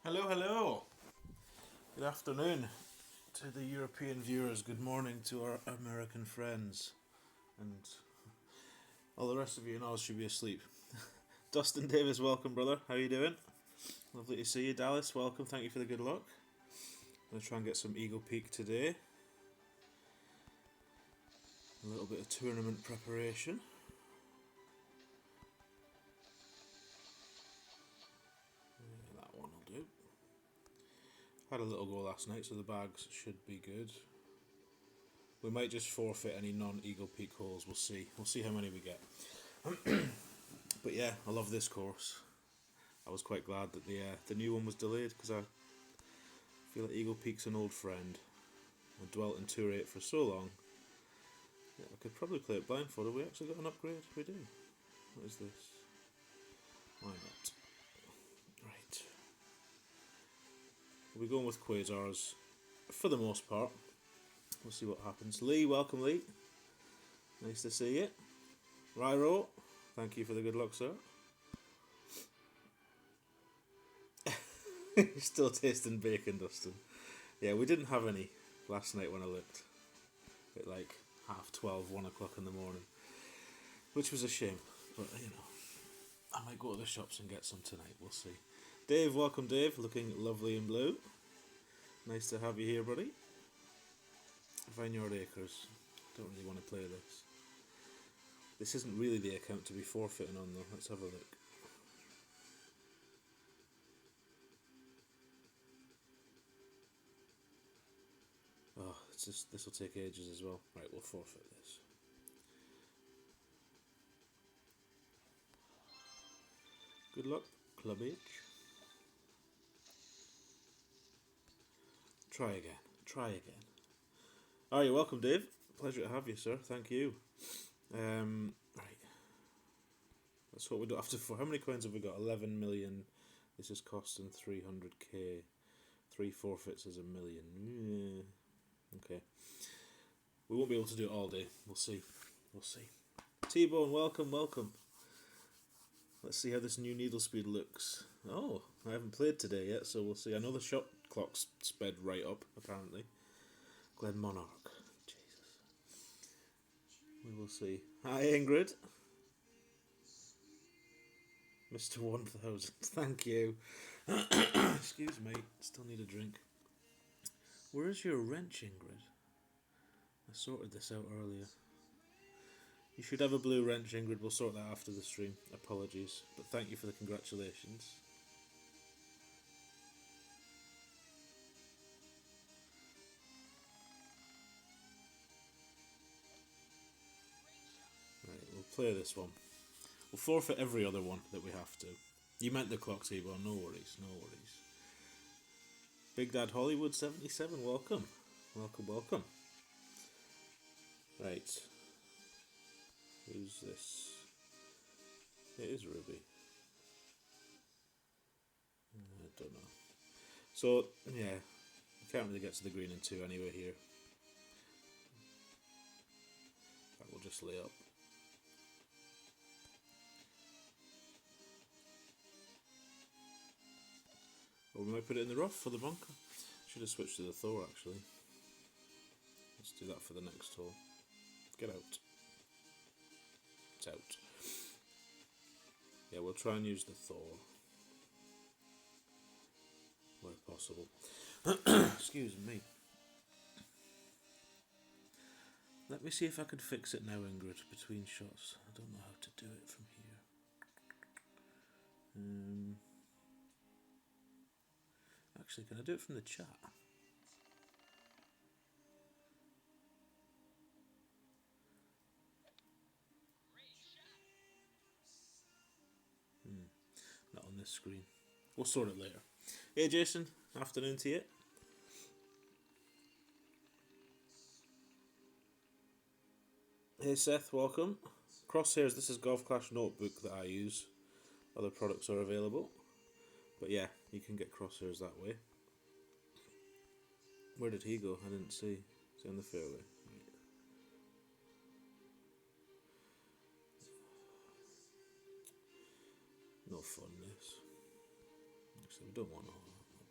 Hello, hello. Good afternoon to the European viewers. Good morning to our American friends. And all the rest of you in Oz should be asleep. Dustin Davis, welcome, brother. How you doing? Lovely to see you. Dallas, welcome. Thank you for the good luck. I'm going to try and get some Eagle Peak today. A little bit of tournament preparation. Yeah, that one will do. Had a little go last night, so the bags should be good. We might just forfeit any non-Eagle Peak holes. We'll see. We'll see how many we get. But yeah, I love this course. I was quite glad that the new one was delayed because I feel like Eagle Peak's an old friend. I dwelt in Tour 8 for so long. Yeah, I could probably play it blindfolded. We actually got an upgrade. We do. What is this? Why not? Right. We'll be going with Quasars for the most part. We'll see what happens. Lee, welcome, Lee. Nice to see you. Ryro, thank you for the good luck, sir. You're still tasting bacon, Dustin. Yeah, we didn't have any last night when I looked. At like 12:30, 1 o'clock in the morning. Which was a shame. But, you know, I might go to the shops and get some tonight. We'll see. Dave, welcome, Dave. Looking lovely in blue. Nice to have you here, buddy. Vineyard Acres. Don't really want to play this. This isn't really the account to be forfeiting on, though. Let's have a look. Oh, this will take ages as well. Right, we'll forfeit this. Good luck, Club H. Try again. Try again. Oh, you're welcome, Dave. Pleasure to have you, sir. Thank you. Right. That's what we do after 4. How many coins have we got? 11 million. This is costing 300k. 3 forfeits is 1 million. Yeah. Okay. We won't be able to do it all day. We'll see. We'll see. T-Bone, welcome, welcome. Let's see how this new needle speed looks. Oh, I haven't played today yet, so we'll see. I know the shot clock's sped right up, apparently. Glen Monarch. Jesus. We will see. Hi, Ingrid. Mr. 1000. Thank you. Excuse me. Still need a drink. Where is your wrench, Ingrid? I sorted this out earlier. You should have a blue wrench, Ingrid. We'll sort that after the stream. Apologies. But thank you for the congratulations. Right, we'll play this one. We'll forfeit every other one that we have to. You meant the clock, T-Bone. No worries, no worries. Big Dad Hollywood 77, welcome. Welcome, welcome. Right. Who's this? It is Ruby. I don't know. So, yeah. I can't really get to the green in 2 anyway here. That will just lay up. Or we might put it in the rough for the bunker. Should have switched to the Thor, actually. Let's do that for the next hole. Get out. It's out. Yeah, we'll try and use the Thor. Where possible. Excuse me. Let me see if I can fix it now, Ingrid, between shots. I don't know how to do it from here. Actually, can I do it from the chat? Not on this screen. We'll sort it later. Hey Jason, afternoon to you. Hey Seth, welcome. Crosshairs, this is Golf Clash Notebook that I use. Other products are available. But yeah, you can get crosshairs that way. Where did he go? I didn't see. Is he on the fairway? No fun, this. Actually, we don't want all that.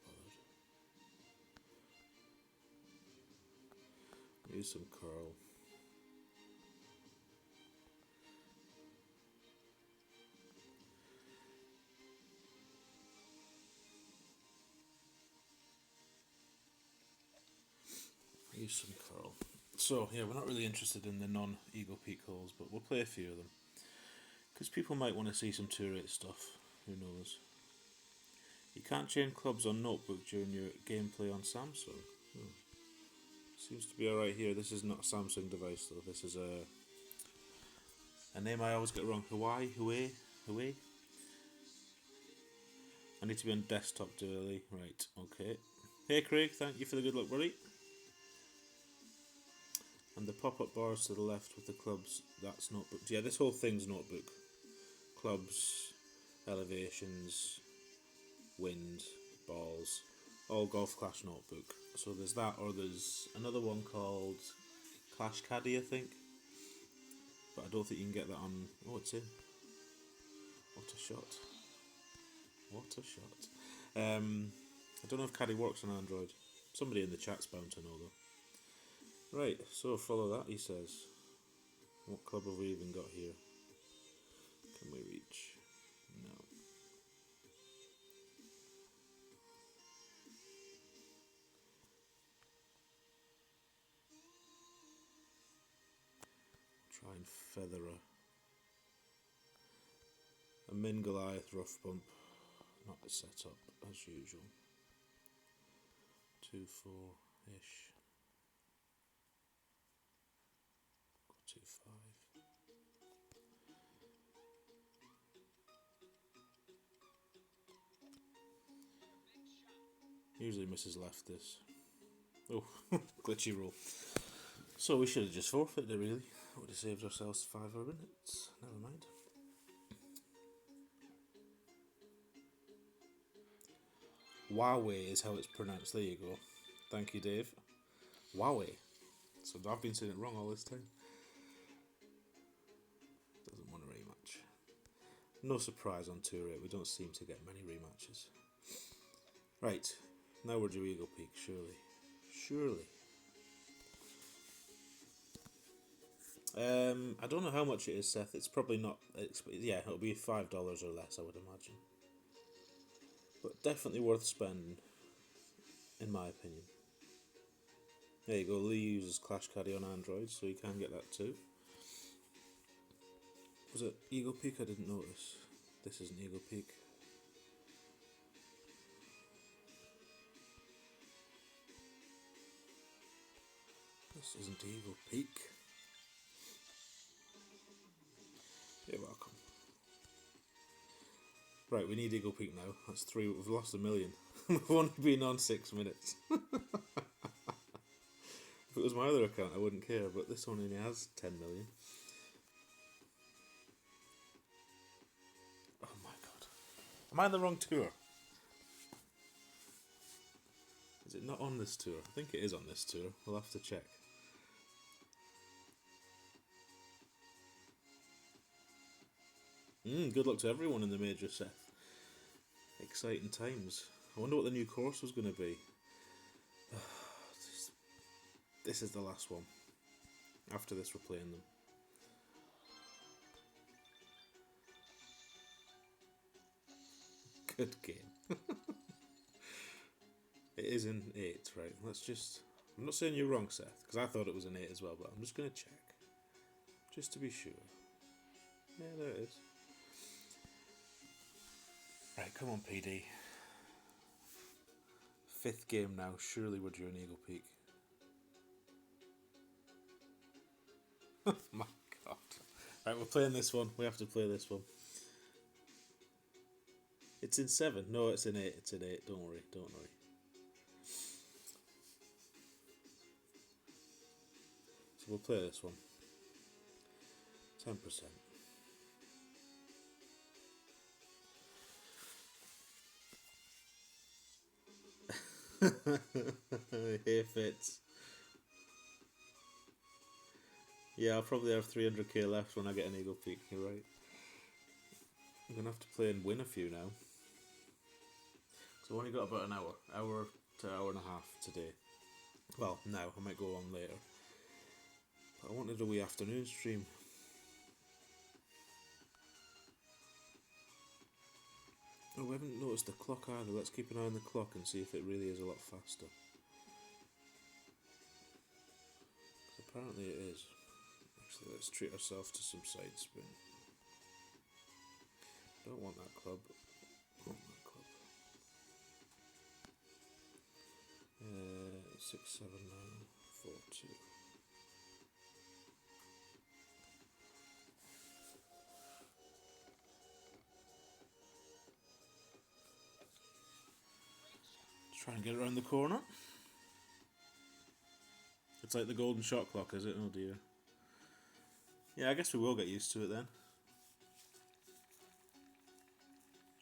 Use some curl. Use some curl. So, yeah, we're not really interested in the non-Eagle Peak holes, but we'll play a few of them. Because people might want to see some Tour 8 stuff. Who knows? You can't change clubs on notebook during your gameplay on Samsung. Seems to be alright here. This is not a Samsung device though. This is a name I always get wrong. Huawei. I need to be on desktop daily. Right, okay. Hey Craig, thank you for the good luck, buddy. And the pop-up bars to the left with the clubs, that's notebook. Yeah, this whole thing's notebook. Clubs, elevations, wind, balls, all Golf Clash notebook. So there's that, or there's another one called Clash Caddy, I think. But I don't think you can get that on... Oh, it's in. What a shot. What a shot. I don't know if Caddy works on Android. Somebody in the chat's bound to know though. Right, so follow that, he says. What club have we even got here? Can we reach? No. Try and feather a Min Goliath rough bump. Not the setup as usual. 2-4-ish. 2-5. Usually misses left this. Oh, glitchy roll. So we should have just forfeited it really. Would have saved ourselves 5 minutes. Never mind. Huawei is how it's pronounced. There you go. Thank you, Dave. Huawei. So I've been saying it wrong all this time. Doesn't want a rematch. No surprise on Tour 8. We don't seem to get many rematches. Right. Now we're due Eagle Peak, surely. Surely. I don't know how much it is, Seth. It's probably not... yeah, it'll be $5 or less, I would imagine. But definitely worth spending, in my opinion. There you go, Lee uses Clash Caddy on Android, so you can get that too. Was it Eagle Peak? I didn't notice. This isn't Eagle Peak. This isn't Eagle Peak. You're welcome. Right, we need Eagle Peak now. That's 3. We've lost 1 million. We've only been on 6 minutes. If it was my other account, I wouldn't care, but this one only has 10 million. Oh my god. Am I on the wrong tour? Is it not on this tour? I think it is on this tour. We'll have to check. Good luck to everyone in the major, Seth. Exciting times. I wonder what the new course was going to be. This is the last one. After this we're playing them. Good game. It is in 8, right? Let's just... I'm not saying you're wrong, Seth, because I thought it was an 8 as well, but I'm just going to check. Just to be sure. Yeah, there it is. Right, come on, PD. 5th game now. Surely we're due an Eagle Peak. Oh my god. Right, we're playing this one. We have to play this one. It's in 7. No, it's in 8. It's in 8. Don't worry. Don't worry. So we'll play this one. 10%. Hey Fitz. Yeah, I'll probably have 300k left when I get an Eagle Peak, you're right. I'm going to have to play and win a few now. So I've only got about an hour to hour and a half today. Well, now, I might go on later. I wanted a wee afternoon stream. Oh, we haven't noticed the clock either. Let's keep an eye on the clock and see if it really is a lot faster. Apparently it is. Actually, let's treat ourselves to some side spin. Don't want that club. Want that club. 6, 7, 9, 4, 2. Let's try and get around the corner. It's like the golden shot clock, is it? Oh dear. Yeah, I guess we will get used to it then.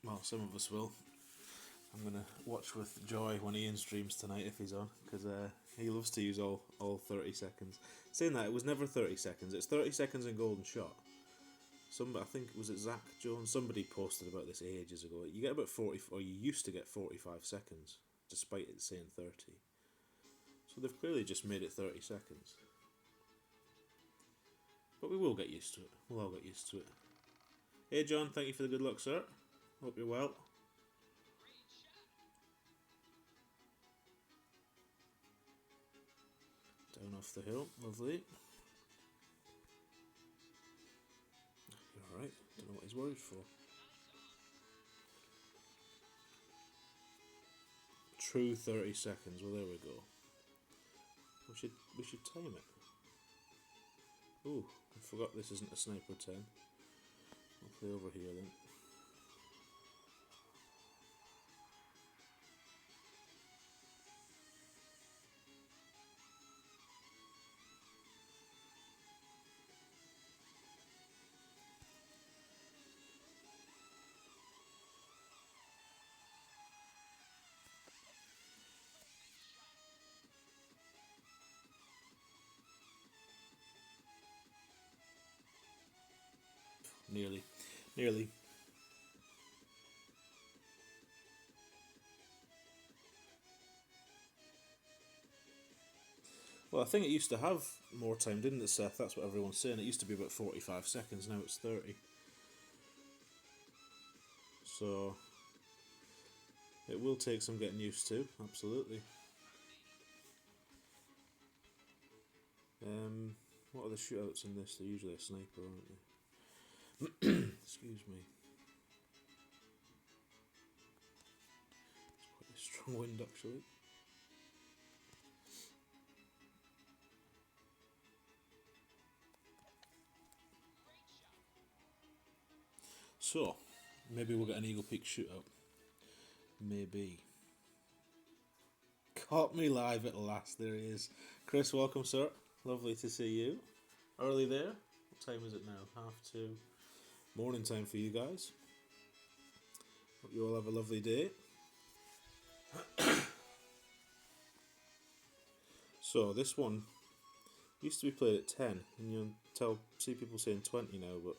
Well, some of us will. I'm going to watch with joy when Ian streams tonight if he's on, because he loves to use all 30 seconds. Saying that, it was never 30 seconds. It's 30 seconds in golden shot. I think, was it Zach Jones? Somebody posted about this ages ago. You get about 40, or you used to get 45 seconds, despite it saying 30. So they've clearly just made it 30 seconds. But we will get used to it. We'll all get used to it. Hey John, thank you for the good luck, sir. Hope you're well. Down off the hill, lovely. You're alright, don't know what he's worried for. True 30 seconds, well there we go. We should time it. Ooh, I forgot this isn't a sniper 10. I'll play over here then. Nearly. Well, I think it used to have more time, didn't it, Seth? That's what everyone's saying. It used to be about 45 seconds, now it's 30. So, it will take some getting used to, absolutely. What are the shootouts in this? They're usually a sniper, aren't they? Excuse me. It's quite a strong wind, actually. So, maybe we'll get an Eagle Peak shootout. Maybe. Caught me live at last, there he is. Chris, welcome, sir. Lovely to see you. Early there. What time is it now? 2:30. Morning time for you guys. Hope you all have a lovely day. So, this one used to be played at 10, and you'll see people saying 20 now, but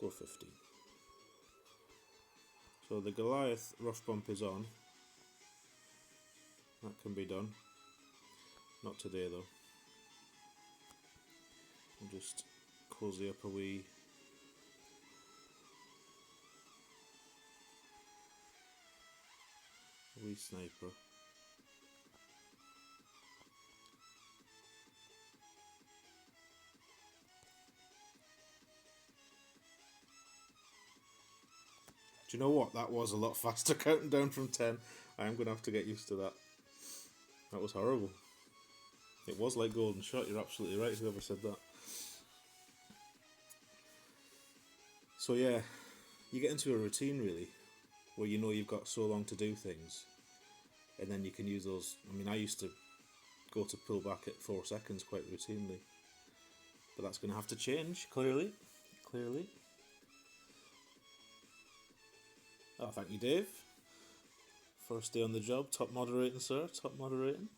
go 15. So the Goliath rough bump is on. That can be done. Not today though. I'll just cozy up a wee sniper. Do you know what? That was a lot faster counting down from 10. I am going to have to get used to that. That was horrible. It was like golden shot, you're absolutely right, whoever said that. So yeah, you get into a routine really, where you know you've got so long to do things, and then you can use those. I mean, I used to go to pull back at 4 seconds quite routinely, but that's going to have to change, clearly. Oh, thank you, Dave. First day on the job, top moderating, sir, top moderating.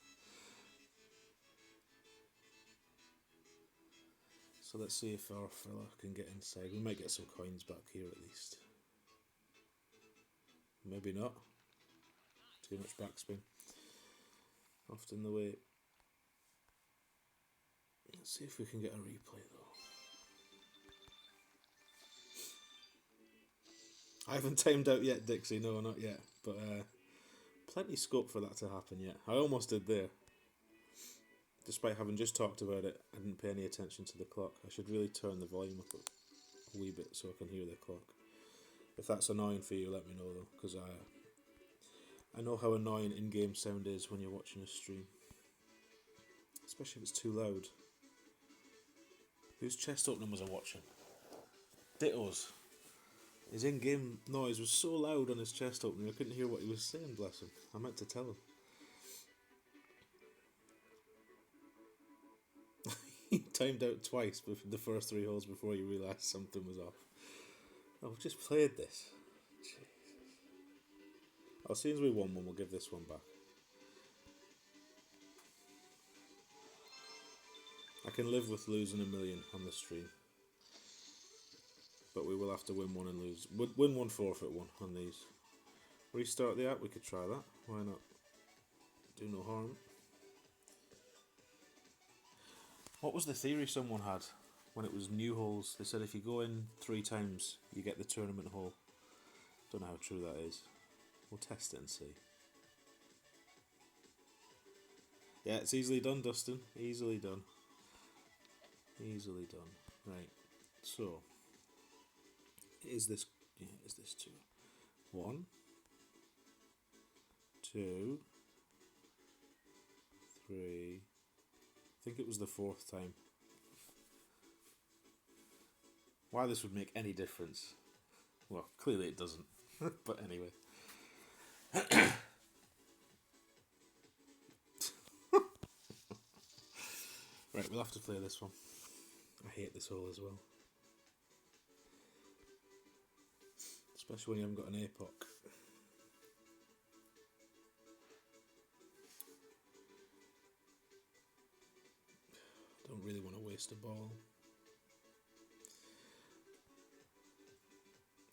So let's see if our fella can get inside. We might get some coins back here at least. Maybe not. Too much backspin. Often the way. Let's see if we can get a replay though. I haven't timed out yet, Dixie. No, not yet. But plenty scope for that to happen yet. I almost did there. Despite having just talked about it, I didn't pay any attention to the clock. I should really turn the volume up a wee bit so I can hear the clock. If that's annoying for you, let me know though, because I know how annoying in-game sound is when you're watching a stream. Especially if it's too loud. Whose chest opening was I watching? Ditto's. His in-game noise was so loud on his chest opening I couldn't hear what he was saying, bless him. I meant to tell him. He timed out twice the first 3 holes before he realised something was off. Oh, we've just played this. Jesus. As soon as we won one, we'll give this one back. I can live with losing $1 million on the stream. But we will have to win one and lose. Win one, forfeit one on these. Restart the app, we could try that. Why not? Do no harm. What was the theory someone had when it was new holes? They said if you go in 3 times, you get the tournament hole. Don't know how true that is. We'll test it and see. Yeah, it's easily done, Dustin. Easily done. Easily done. Right. So, is this 2? 1, 2, 3. I think it was the 4th time. Why this would make any difference? Well, clearly it doesn't. But anyway. Right, we'll have to play this one. I hate this hole as well. Especially when you haven't got an APOC. Don't really want to waste a ball.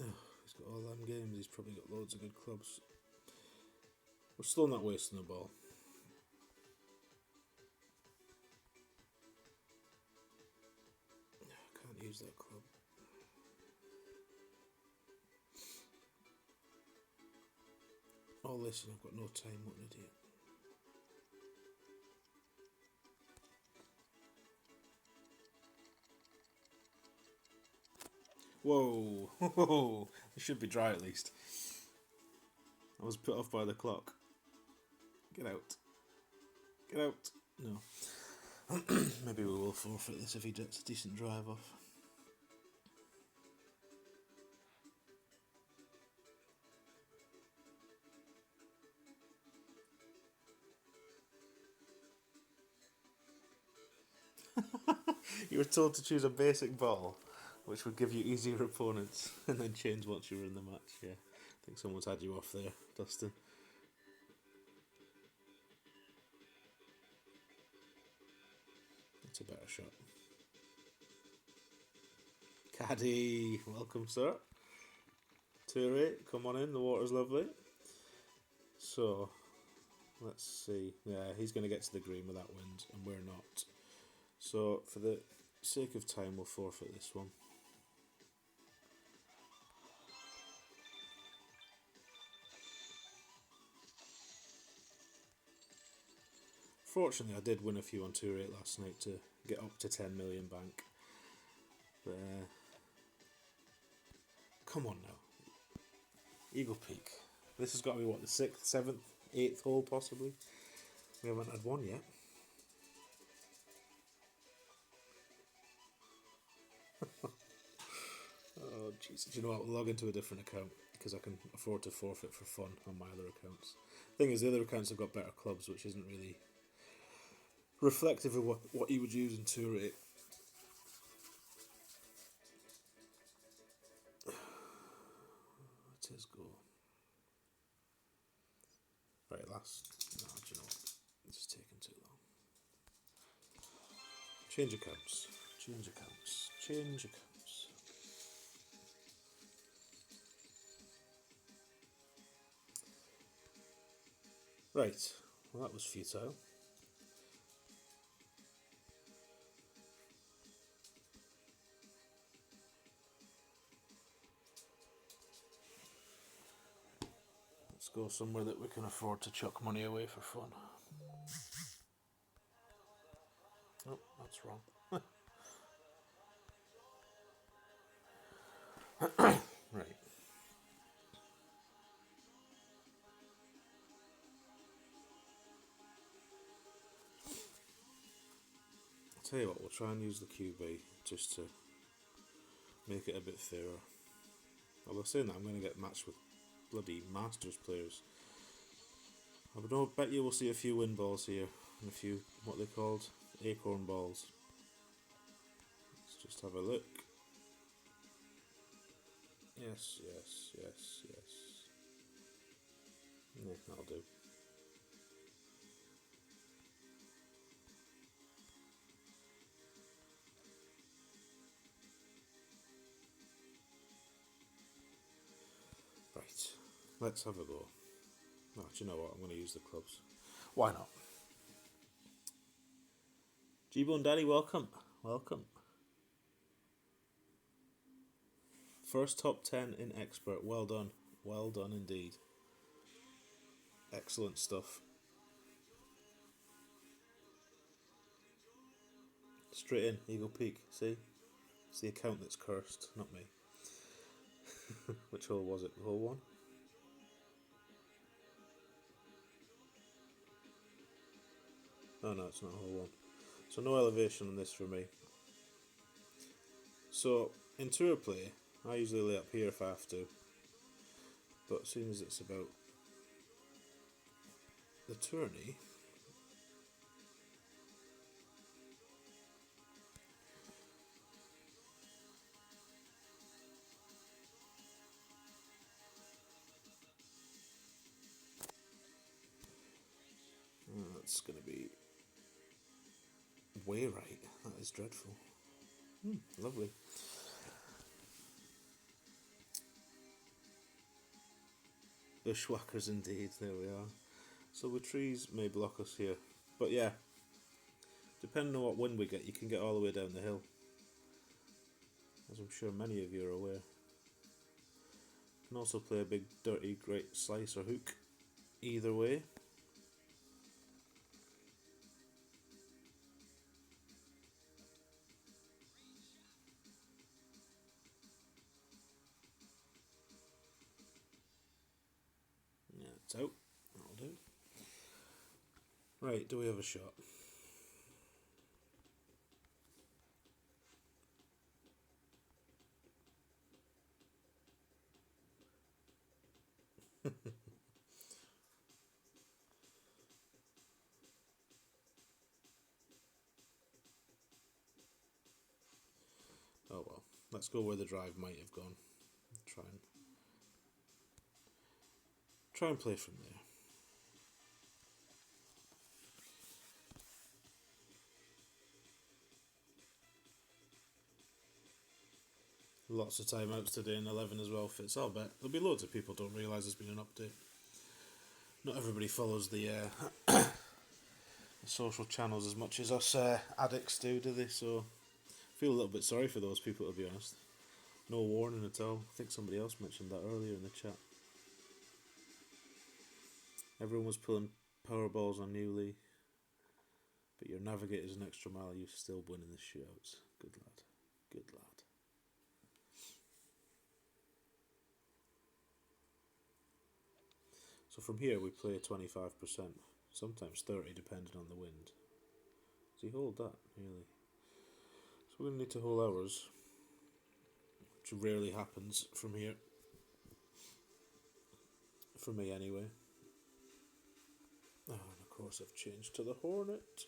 Oh, he's got all them games, he's probably got loads of good clubs. We're still not wasting a ball. I can't use that club. Oh listen, I've got no time, what an idiot. Whoa, whoa, it should be dry at least. I was put off by the clock. Get out. Get out. No. Maybe we will forfeit this if he gets a decent drive off. You were told to choose a basic ball, which would give you easier opponents, and then change once you were in the match. Yeah, I think someone's had you off there, Dustin. That's a better shot. Caddy, welcome, sir. Tourney, come on in, the water's lovely. So, let's see. Yeah, he's going to get to the green with that wind, and we're not. So, for the sake of time, we'll forfeit this one. Fortunately, I did win a few on Tour 8 last night to get up to 10 million bank. But, come on now. Eagle Peak. This has got to be, what, the 6th, 7th, 8th hole, possibly? We haven't had one yet. Oh, jeez. Do you know what? We'll log into a different account because I can afford to forfeit for fun on my other accounts. Thing is, the other accounts have got better clubs, which isn't really reflective of what you would use in Tour 8. Let us go. Right, last. No, do you know what? This is taking too long. Change accounts. Change accounts. Change accounts. Right, well that was futile. Let's go somewhere that we can afford to chuck money away for fun. Oh, that's wrong. Right. I'll tell you what, we'll try and use the QB just to make it a bit fairer. Although saying that, I'm going to get matched with bloody Masters players. I would bet you we'll see a few win balls here and a few, what they called, acorn balls. Let's just have a look. Yes. Yeah, that'll do. Right, let's have a go. Oh, do you know what? I'm going to use the clubs. Why not? G-Bone Daddy, welcome. Welcome. First top 10 in expert. Well done. Well done indeed. Excellent stuff. Straight in, Eagle Peak. See? It's the account that's cursed, not me. Which hole was it? The hole one? Oh no, it's not hole one. So no elevation on this for me. So in tour play, I usually lay up here if I have to. But as soon as it's about the tourney, that's going to be way right. That is dreadful. Lovely. Bushwhackers indeed, there we are. So the trees may block us here. But yeah, depending on what wind we get, you can get all the way down the hill. As I'm sure many of you are aware. You can also play a big dirty great slice or hook. Either way. Yeah, it's out. That'll do. Right, do we have a shot? Oh well, let's go where the drive might have gone. Try and play from there. Lots of timeouts today in 11 as well, Fitz. I'll bet. There'll be loads of people don't realise there's been an update. Not everybody follows the social channels as much as us addicts do they? So I feel a little bit sorry for those people, to be honest. No warning at all. I think somebody else mentioned that earlier in the chat. Everyone was pulling power balls on Newley, but your navigator's an extra mile, you're still winning the shootouts. Good lad. Good lad. So from here we play 25%, sometimes 30 depending on the wind. Does he hold that, really? So we're going to need to hold ours, which rarely happens from here. For me anyway. Oh, and of course I've changed to the Hornet.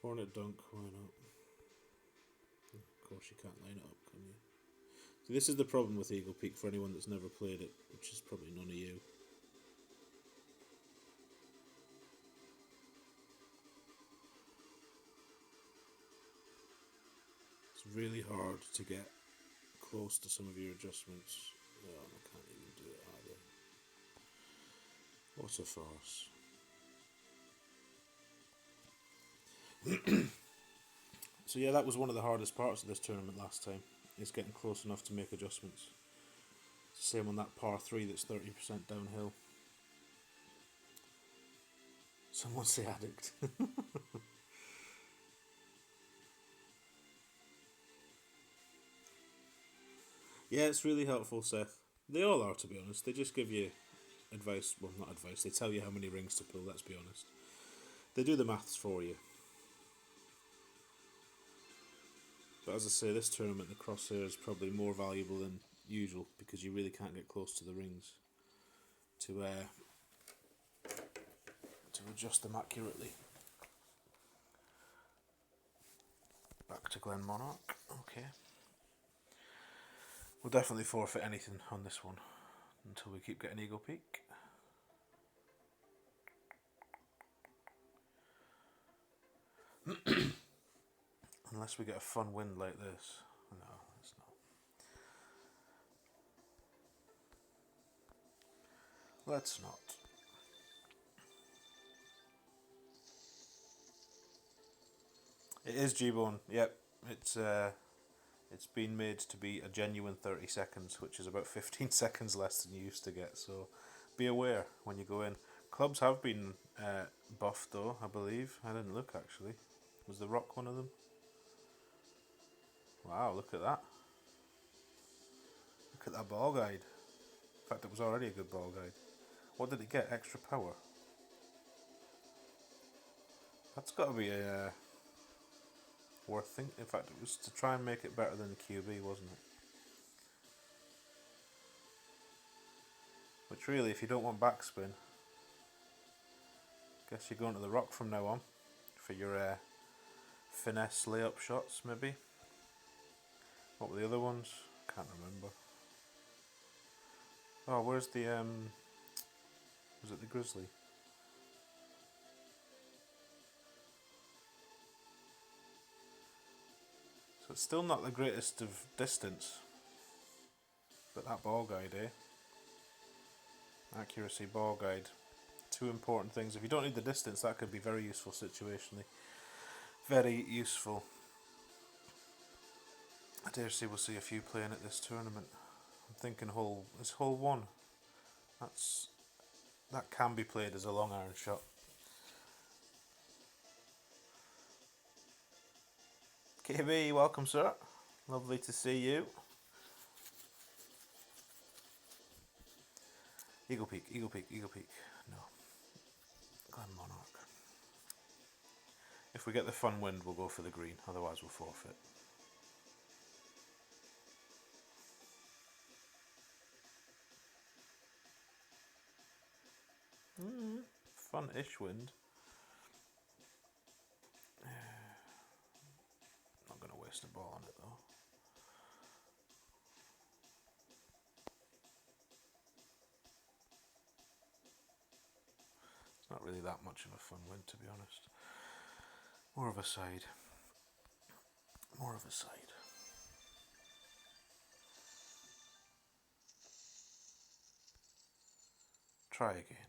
Hornet dunk, why not? Of course you can't line it up, can you? So this is the problem with Eagle Peak for anyone that's never played it, which is probably none of you. It's really hard to get close to some of your adjustments. Oh, I can't even do it either. What a farce. So yeah, that was one of the hardest parts of this tournament last time. it's getting close enough to make adjustments. Same on that par 3 that's 30% downhill. Someone say addict. Yeah, it's really helpful, Seth. They all are, to be honest. They just give you advice. Well, not advice. They tell you how many rings to pull, let's be honest. They do the maths for you. But as I say, this tournament, the crosshair is probably more valuable than usual because you really can't get close to the rings to adjust them accurately. Back to Glen Monarch. Okay. We'll definitely forfeit anything on this one until we keep getting Eagle Peak. Unless we get a fun wind like this. No, it's not. Let's not. It is G-Bone. Yep, it's been made to be a genuine 30 seconds, which is about 15 seconds less than you used to get. So be aware when you go in. Clubs have been buffed though, I believe. I didn't look actually. Was the rock one of them? Wow, look at that. Look at that ball guide. In fact, it was already a good ball guide. What did it get? Extra power. That's got to be worth thinking. In fact, it was to try and make it better than the QB, wasn't it? Which really, if you don't want backspin, guess you're going to the rock from now on for your finesse layup shots, maybe. What were the other ones? Can't remember. Oh, where's the was it the Grizzly? So it's still not the greatest of distance, but that ball guide, eh? Accuracy, ball guide, two important things. If you don't need the distance, that could be very useful situationally. Very useful. I dare say we'll see a few playing at this tournament. I'm thinking hole 1. That can be played as a long iron shot. KB, welcome sir. Lovely to see you. Eagle Peak, Eagle Peak, Eagle Peak. No. Glen Monarch. If we get the fun wind, we'll go for the green. Otherwise, we'll forfeit. Fun-ish wind. Not going to waste a ball on it though. It's not really that much of a fun wind, to be honest. More of a side. More of a side. Try again.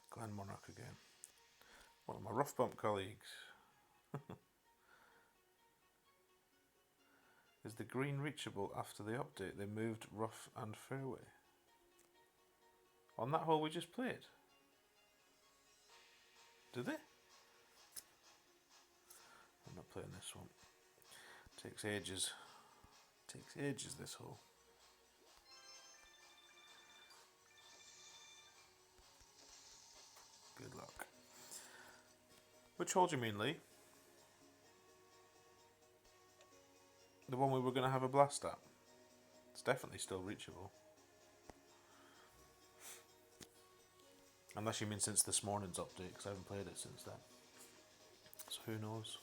Glen Monarch again. One of my rough bump colleagues. Is the green reachable after the update? They moved rough and fairway. On that hole we just played? Do they? I'm not playing this one. Takes ages. Takes ages, this hole. Good luck. Which hole do you mean, Lee? The one we were going to have a blast at. It's definitely still reachable. Unless you mean since this morning's update, because I haven't played it since then. So who knows?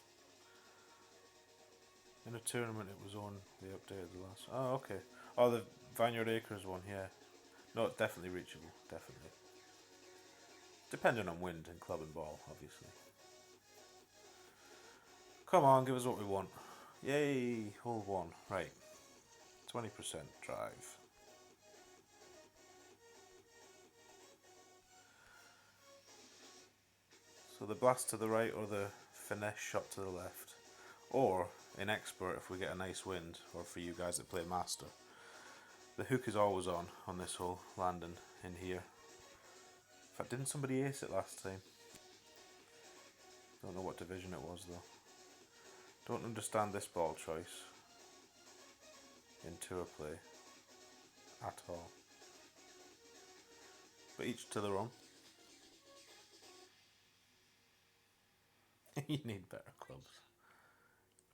In a tournament it was on the update of the last... Oh, okay. Oh, the Vineyard Acres one, yeah. No, it's definitely reachable, definitely. Depending on wind and club and ball, obviously. Come on, give us what we want. Yay, hole 1. Right. 20% drive. So the blast to the right or the finesse shot to the left. Or, in expert, if we get a nice wind, or for you guys that play master, the hook is always on this whole landing in here. In fact, didn't somebody ace it last time? Don't know what division it was though. Don't understand this ball choice in tour play at all. But each to their own. You need better clubs.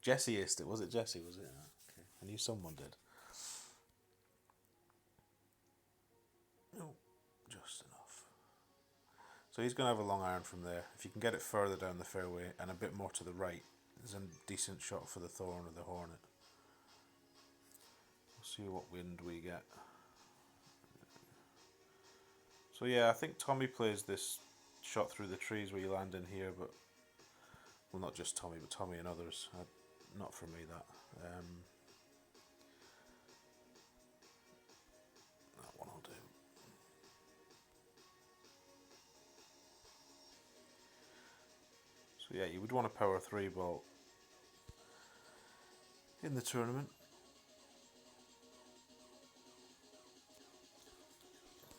Jesse aced it. Was it Jesse? Was it? Okay. I knew someone did. Oh, just enough. So he's going to have a long iron from there. If you can get it further down the fairway and a bit more to the right, there's a decent shot for the Thorn or the Hornet. We'll see what wind we get. So yeah, I think Tommy plays this shot through the trees where you land in here, but well, not just Tommy, but Tommy and others. Not for me that. That one I'll do. So yeah, you would want a power 3 ball in the tournament.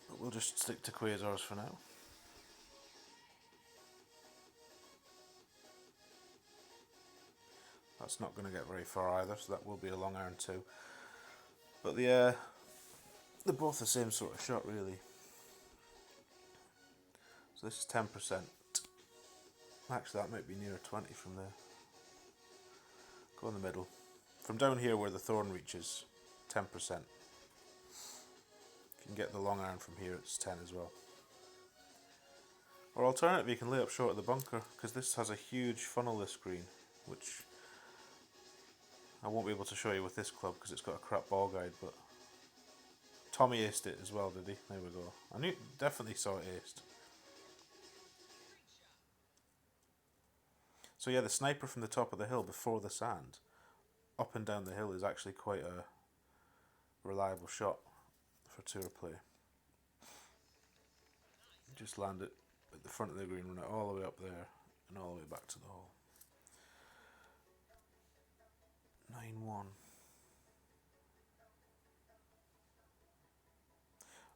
But we'll just stick to Quasars for now. That's not going to get very far either, so that will be a long iron too. But they're both the same sort of shot really. So this is 10%. Actually, that might be nearer 20 from there. Go in the middle. From down here where the Thorn reaches, 10%. If you can get the long iron from here, it's 10 as well. Or alternatively, you can lay up short of the bunker, because this has a huge funnel-less green, which I won't be able to show you with this club because it's got a crap ball guide, but Tommy aced it as well, did he? There we go. I definitely saw it aced. So yeah, the sniper from the top of the hill before the sand, up and down the hill, is actually quite a reliable shot for tour play. Just land it at the front of the green, run it all the way up there and all the way back to the hole. 9-1.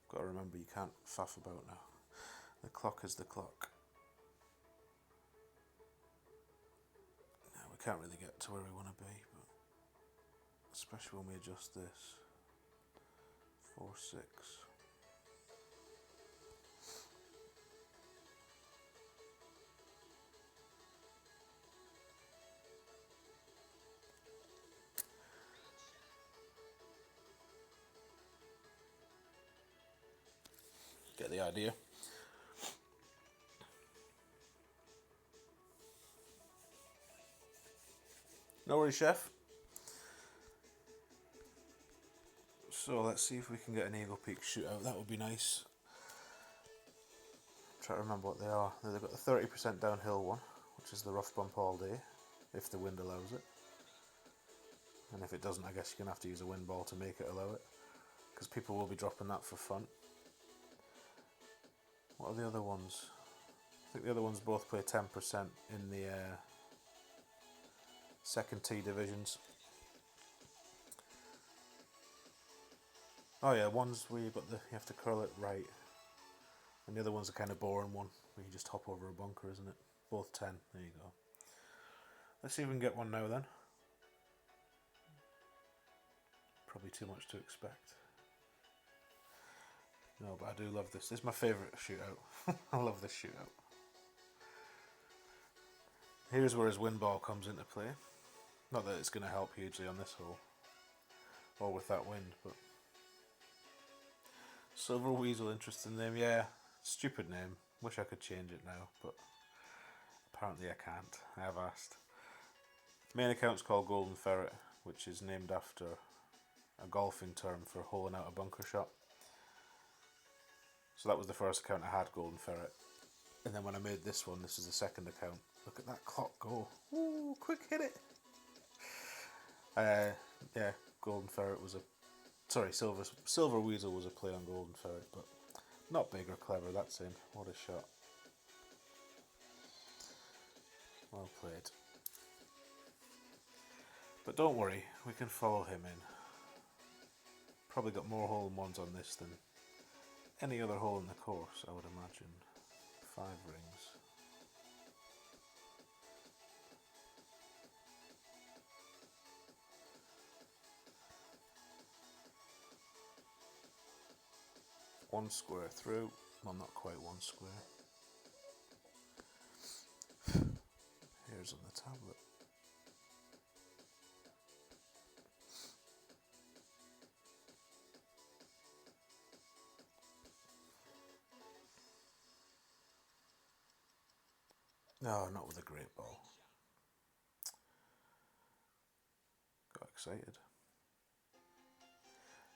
Got to remember you can't faff about now. The clock is the clock. Now we can't really get to where we want to be, but especially when we adjust this. 4-6. Get the idea. No worries, chef. So let's see if we can get an Eagle Peak shootout. That would be nice. Try to remember what they are. They've got the 30% downhill one, which is the rough bump all day, if the wind allows it. And if it doesn't, I guess you're going to have to use a wind ball to make it allow it, because people will be dropping that for fun. What are the other ones? I think the other ones both play 10% in the second T divisions. Oh yeah, one's where you have to curl it right, and the other one's a kind of boring one where you just hop over a bunker, isn't it? Both 10. There you go. Let's see if we can get one now then. Probably too much to expect. No, but I do love this. This is my favourite shootout. I love this shootout. Here's where his wind ball comes into play. Not that it's going to help hugely on this hole, or with that wind, but Silver Weasel, interesting name. Yeah, stupid name. Wish I could change it now, but apparently I can't. I have asked. Main account's called Golden Ferret, which is named after a golfing term for holing out a bunker shot. So that was the first account I had, Golden Ferret. And then when I made this one, this is the second account. Look at that clock go. Ooh, quick hit it. Yeah, Golden Ferret was a Sorry, Silver Weasel was a play on Golden Ferret, but not big or clever. That's in. What a shot. Well played. But don't worry, we can follow him in. Probably got more hole-in-ones on this than any other hole in the course, I would imagine. 5 rings. One square through. Well, not quite one square. Here's on the tablet. No, not with a great ball. Got excited.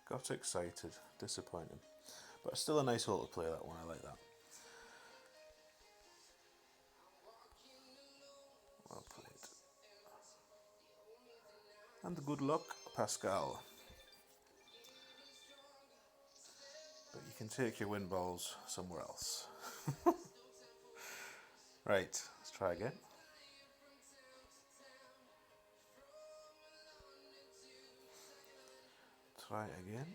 Got excited. Disappointing. But still a nice hole to play, that one. I like that. Well played. And good luck, Pascal. But you can take your win balls somewhere else. Right, let's try again. Try it again.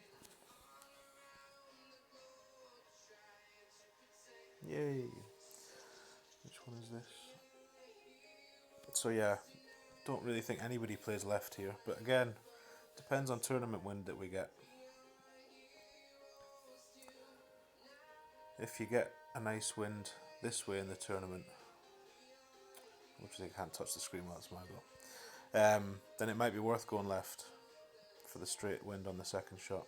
Yay! Which one is this? So yeah, don't really think anybody plays left here, but again, depends on tournament wind that we get. If you get a nice wind this way in the tournament, which I can't touch the screen while it's my go, then it might be worth going left for the straight wind on the second shot.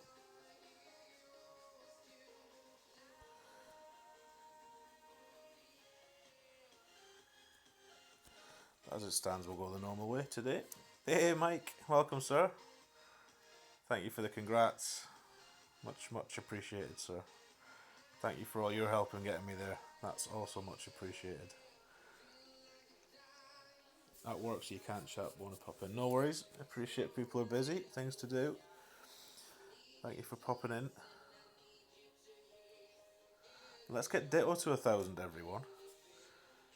As it stands, we'll go the normal way today. Hey Mike, welcome sir. Thank you for the congrats. Much appreciated, sir. Thank you for all your help in getting me there. That's also much appreciated. At work, so you can't chat, want to pop in. No worries, appreciate people are busy, things to do. Thank you for popping in. Let's get Ditto to 1,000, everyone.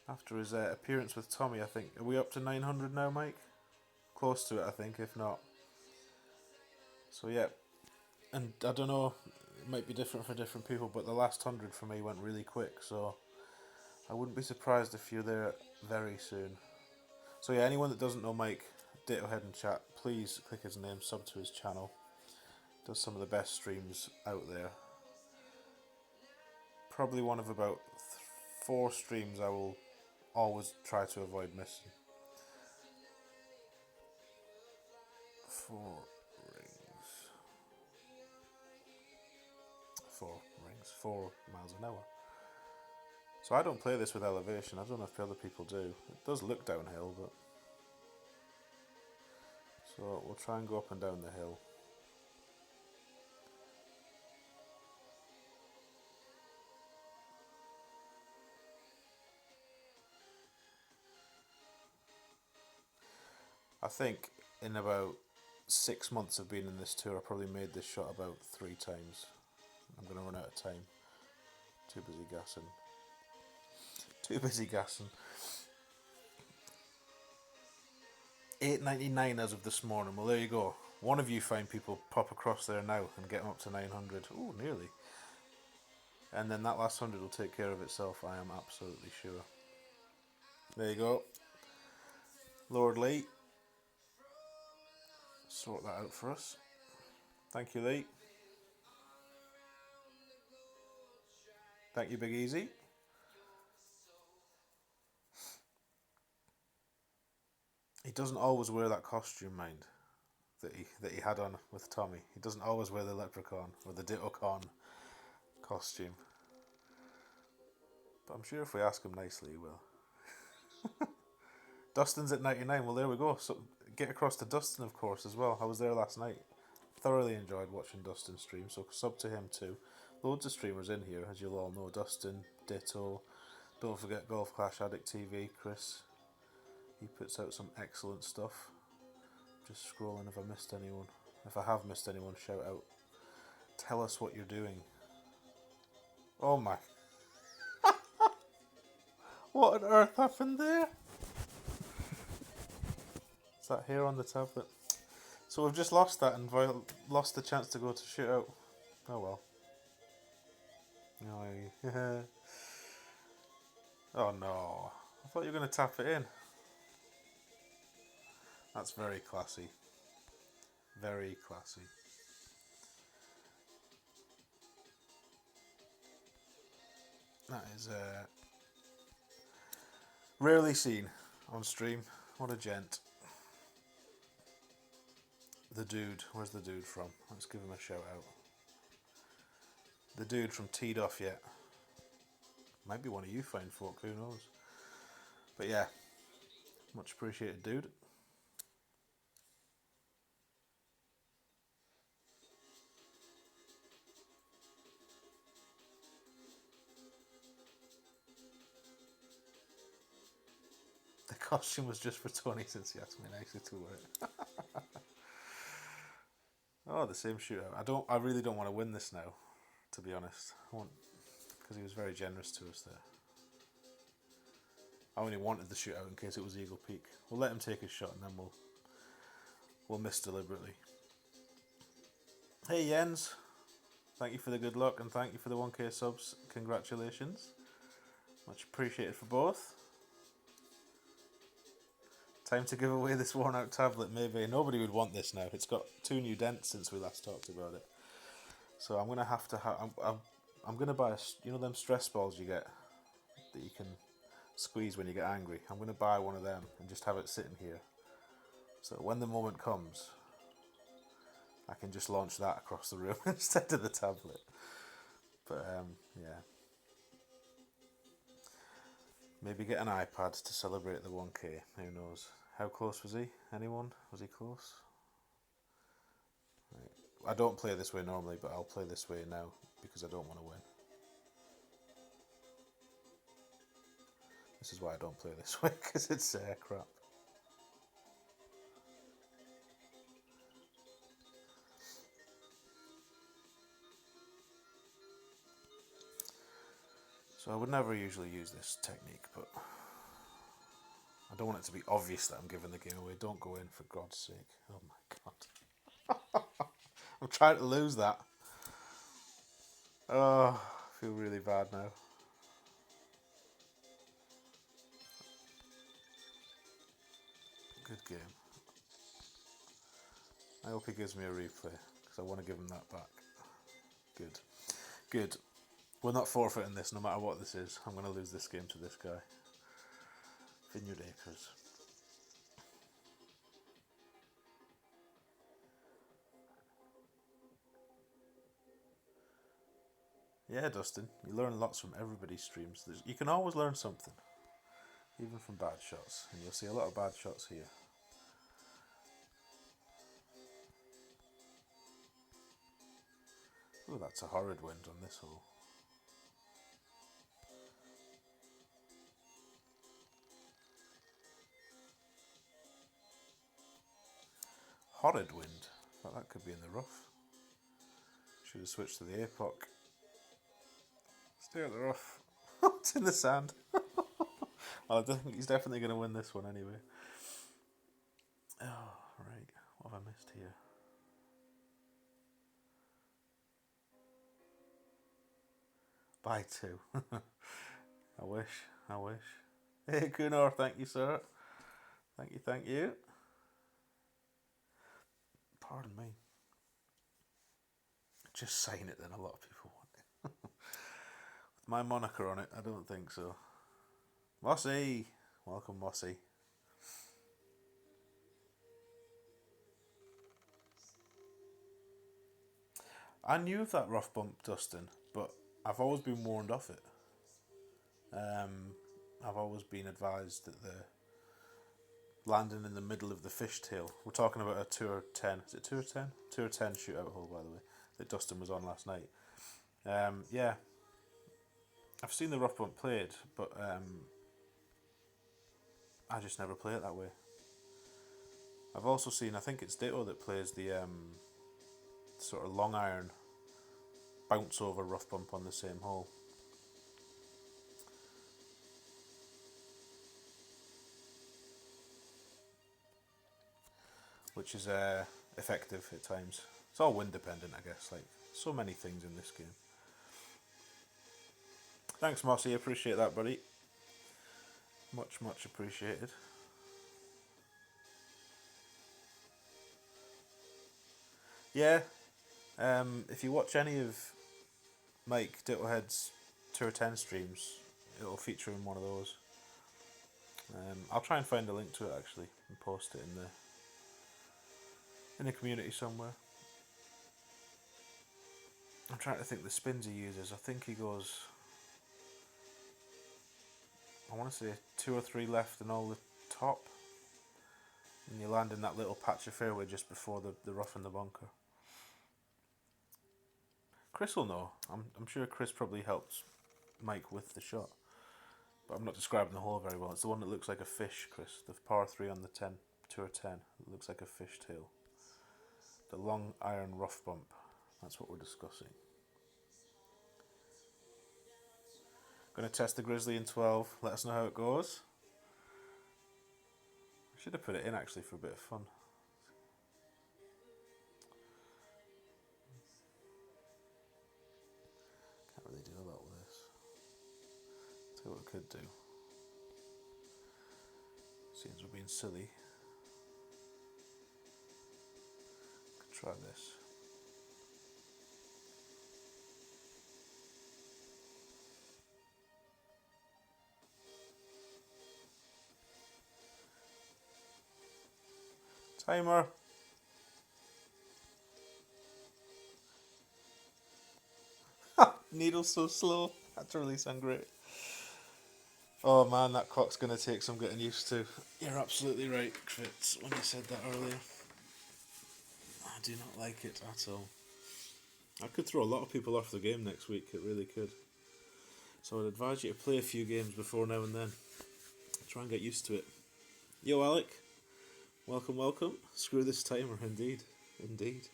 After his appearance with Tommy, I think. Are we up to 900 now, Mike? Close to it, I think, if not. So yeah, and I don't know, it might be different for different people, but the last 100 for me went really quick, so I wouldn't be surprised if you're there very soon. So yeah, anyone that doesn't know Mike, Ditto Head in chat, please click his name, sub to his channel. Does some of the best streams out there. Probably one of about 4 streams I will always try to avoid missing. 4 rings. 4 rings. 4 miles an hour. So I don't play this with elevation. I don't know if other people do. It does look downhill, but... So we'll try and go up and down the hill. I think in about 6 months of being in this tour, I probably made this shot about 3 times. I'm going to run out of time. Too busy gassing. Too busy gassing. $8.99 as of this morning. Well, there you go. One of you fine people pop across there now and get them up to 900. Ooh, nearly. And then that last 100 will take care of itself, I am absolutely sure. There you go. Lord Lee. Sort that out for us. Thank you, Lee. Thank you, Big Easy. He doesn't always wear that costume, mind, that he had on with Tommy. He doesn't always wear the leprechaun or the Ditto Con costume. But I'm sure if we ask him nicely, he will. Dustin's at 99. Well, there we go. So get across to Dustin, of course, as well. I was there last night. Thoroughly enjoyed watching Dustin stream, so sub to him too. Loads of streamers in here, as you'll all know. Dustin, Ditto. Don't forget Golf Clash Addict TV, Chris. He puts out some excellent stuff. Just scrolling if I missed anyone. If I have missed anyone, shout out. Tell us what you're doing. Oh my. What on earth happened there? Is that here on the tablet? So we've just lost that and lost the chance to go to shootout. Oh well. Oh, oh no. I thought you were going to tap it in. That's very classy. Very classy. That is rarely seen on stream. What a gent. The dude. Where's the dude from? Let's give him a shout out. The dude from Teed Off Yet. Might be one of you fine folk, who knows. But yeah, much appreciated, dude. The costume was just for Tony since he asked me nicely to wear it. Oh, the same shootout. I really don't want to win this now, to be honest. Because he was very generous to us there. I only wanted the shootout in case it was Eagle Peak. We'll let him take his shot and then we'll miss deliberately. Hey Jens, thank you for the good luck and thank you for the 1k subs. Congratulations. Much appreciated for both. Time to give away this worn out tablet, maybe. Nobody would want this now. It's got 2 new dents since we last talked about it. So I'm going to have to I'm going to buy, them stress balls you get that you can squeeze when you get angry. I'm going to buy one of them and just have it sitting here. So when the moment comes, I can just launch that across the room instead of the tablet. But yeah. Maybe get an iPad to celebrate the 1k. Who knows? How close was he? Anyone? Was he close? Right. I don't play this way normally, but I'll play this way now because I don't want to win. This is why I don't play this way, because it's crap. So I would never usually use this technique, but I don't want it to be obvious that I'm giving the game away. Don't go in, for God's sake. Oh my God. I'm trying to lose that. Oh, I feel really bad now. Good game. I hope he gives me a replay, because I want to give him that back. Good. Good. We're not forfeiting this, no matter what this is. I'm going to lose this game to this guy. Vineyard Acres. Yeah, Dustin, you learn lots from everybody's streams. You can always learn something, even from bad shots, and you'll see a lot of bad shots here. Oh, that's a horrid wind on this hole. Horrid wind. Thought that could be in the rough. Should have switched to the APOC. Stay at the rough. It's in the sand. Well, I think he's definitely going to win this one anyway. Oh, right. What have I missed here? By 2. I wish. Hey, Gunnar, thank you, sir. Thank you. Pardon me. Just saying it then, a lot of people want it. With my moniker on it, I don't think so. Mossy! Welcome, Mossy. I knew of that rough bump, Dustin, but I've always been warned off it. I've always been advised that the landing in the middle of the fishtail. We're talking about a Tour 10. Is it Tour 10? Tour 10 shootout hole, by the way, that Dustin was on last night. Yeah. I've seen the rough bump played, but I just never play it that way. I've also seen, I think it's Ditto that plays the sort of long iron bounce over rough bump on the same hole. Which is effective at times. It's all wind dependent, I guess, like so many things in this game. Thanks, Mossy, appreciate that, buddy. Much, much appreciated. Yeah, if you watch any of Mike Dittlehead's Tour 10 streams, it'll feature in one of those. I'll try and find a link to it actually and post it in the community somewhere. I'm trying to think the spins he uses. I think he goes, I want to say 2 or 3 left and all the top, and you land in that little patch of fairway just before the rough and the bunker. Chris will know. I'm sure Chris probably helped Mike with the shot, but I'm not describing the hole very well. It's the one that looks like a fish, Chris. The par 3 on the Tour 10. It looks like a fish tail. The long iron rough bump. That's what we're discussing. Going to test the Grizzly in 12. Let us know how it goes. I should have put it in actually for a bit of fun. Can't really do a lot with this. Tell you what I could do. Seems we're being silly. Could try this. Timer. Needle's so slow. That's really sound great. Oh man, that cock's going to take some getting used to. You're absolutely right, Fitz, when you said that earlier. I do not like it at all. I could throw a lot of people off the game next week, it really could. So I'd advise you to play a few games before now and then. Try and get used to it. Yo, Alec. Welcome, welcome. Screw this timer, indeed. Indeed.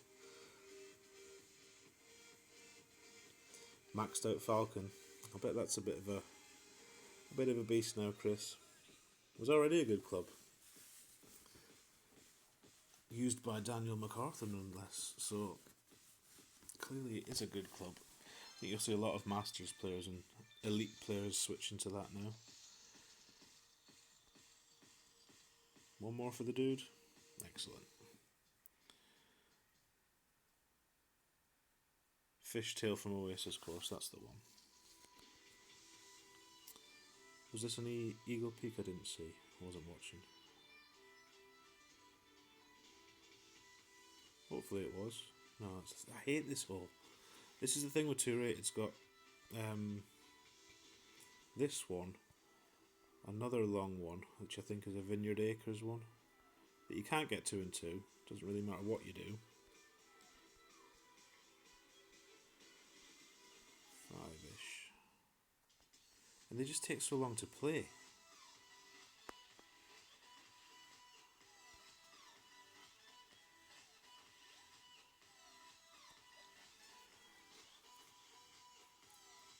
Maxed out Falcon. I bet that's a bit of a beast now, Chris. It was already a good club. Used by Daniel MacArthur, nonetheless. So clearly it is a good club. I think you'll see a lot of Masters players and elite players switching to that now. One more for the dude. Excellent. Fishtail from Oasis Course, that's the one. Was this an Eagle Peak I didn't see? I wasn't watching. Hopefully it was. No, I hate this hole. This is the thing with Tour 8. It's got this one, another long one, which I think is a Vineyard Acres one, that you can't get 2 and 2. Doesn't really matter what you do. 5-ish. And they just take so long to play.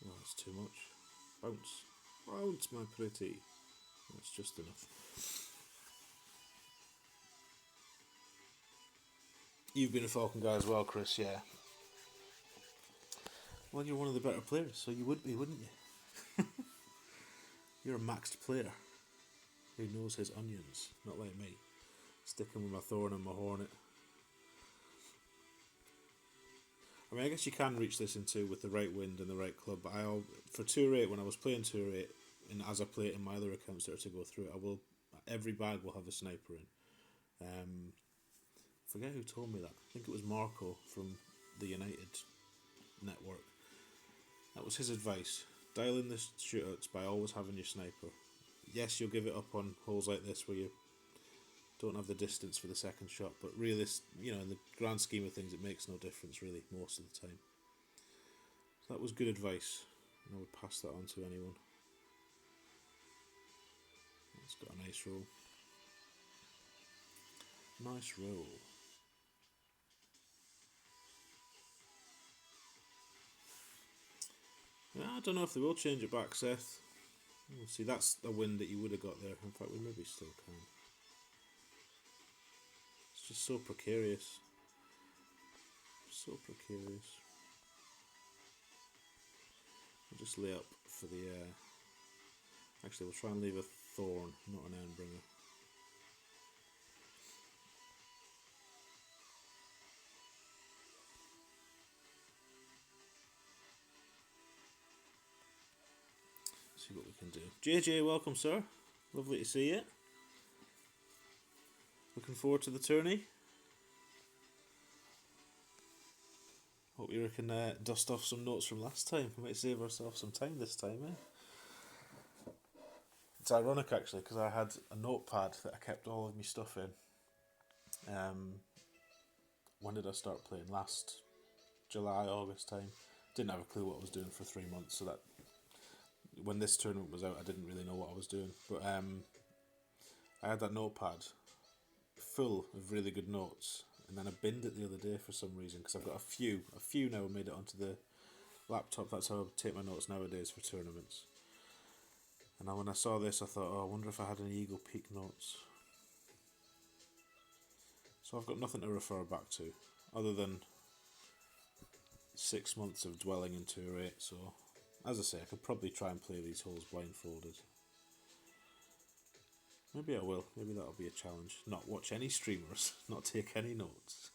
Oh, that's too much. Bounce. Bounce, my pretty. That's just enough. You've been a Falcon guy as well, Chris, yeah. Well, you're one of the better players, so you would be, wouldn't you? You're a maxed player who knows his onions, not like me, sticking with my thorn and my hornet. I mean, I guess you can reach this in 2 with the right wind and the right club, but for Tour 8, when I was playing Tour 8, and as I play it in my other accounts that are to go through it, every bag will have a sniper in. Forget who told me that. I think it was Marco from the United network. That was his advice. Dial in the shootouts by always having your sniper. Yes, you'll give it up on holes like this where you don't have the distance for the second shot, but really, in the grand scheme of things, it makes no difference really most of the time. So that was good advice, and I would pass that on to anyone. It's got a nice roll. Nice roll. Yeah, I don't know if they will change it back, Seth. We'll see, that's the win that you would have got there. In fact, we maybe still can. It's just so precarious. So precarious. We'll just lay up for the... Actually, we'll try and leave a thorn, not an endbringer. See what we can do. JJ, welcome, sir. Lovely to see you. Looking forward to the tourney. Hope you can dust off some notes from last time. We might save ourselves some time this time, eh? It's ironic actually, because I had a notepad that I kept all of my stuff in. When did I start playing? Last July, August time. Didn't have a clue what I was doing for 3 months, so that when this tournament was out, I didn't really know what I was doing. But I had that notepad full of really good notes, and then I binned it the other day for some reason, because I've got a few now made it onto the laptop. That's how I take my notes nowadays for tournaments. And when I saw this, I thought, oh, I wonder if I had any Eagle Peak notes. So I've got nothing to refer back to, other than 6 months of dwelling in Tour 8, so as I say, I could probably try and play these holes blindfolded. Maybe I will, maybe that'll be a challenge. Not watch any streamers, not take any notes.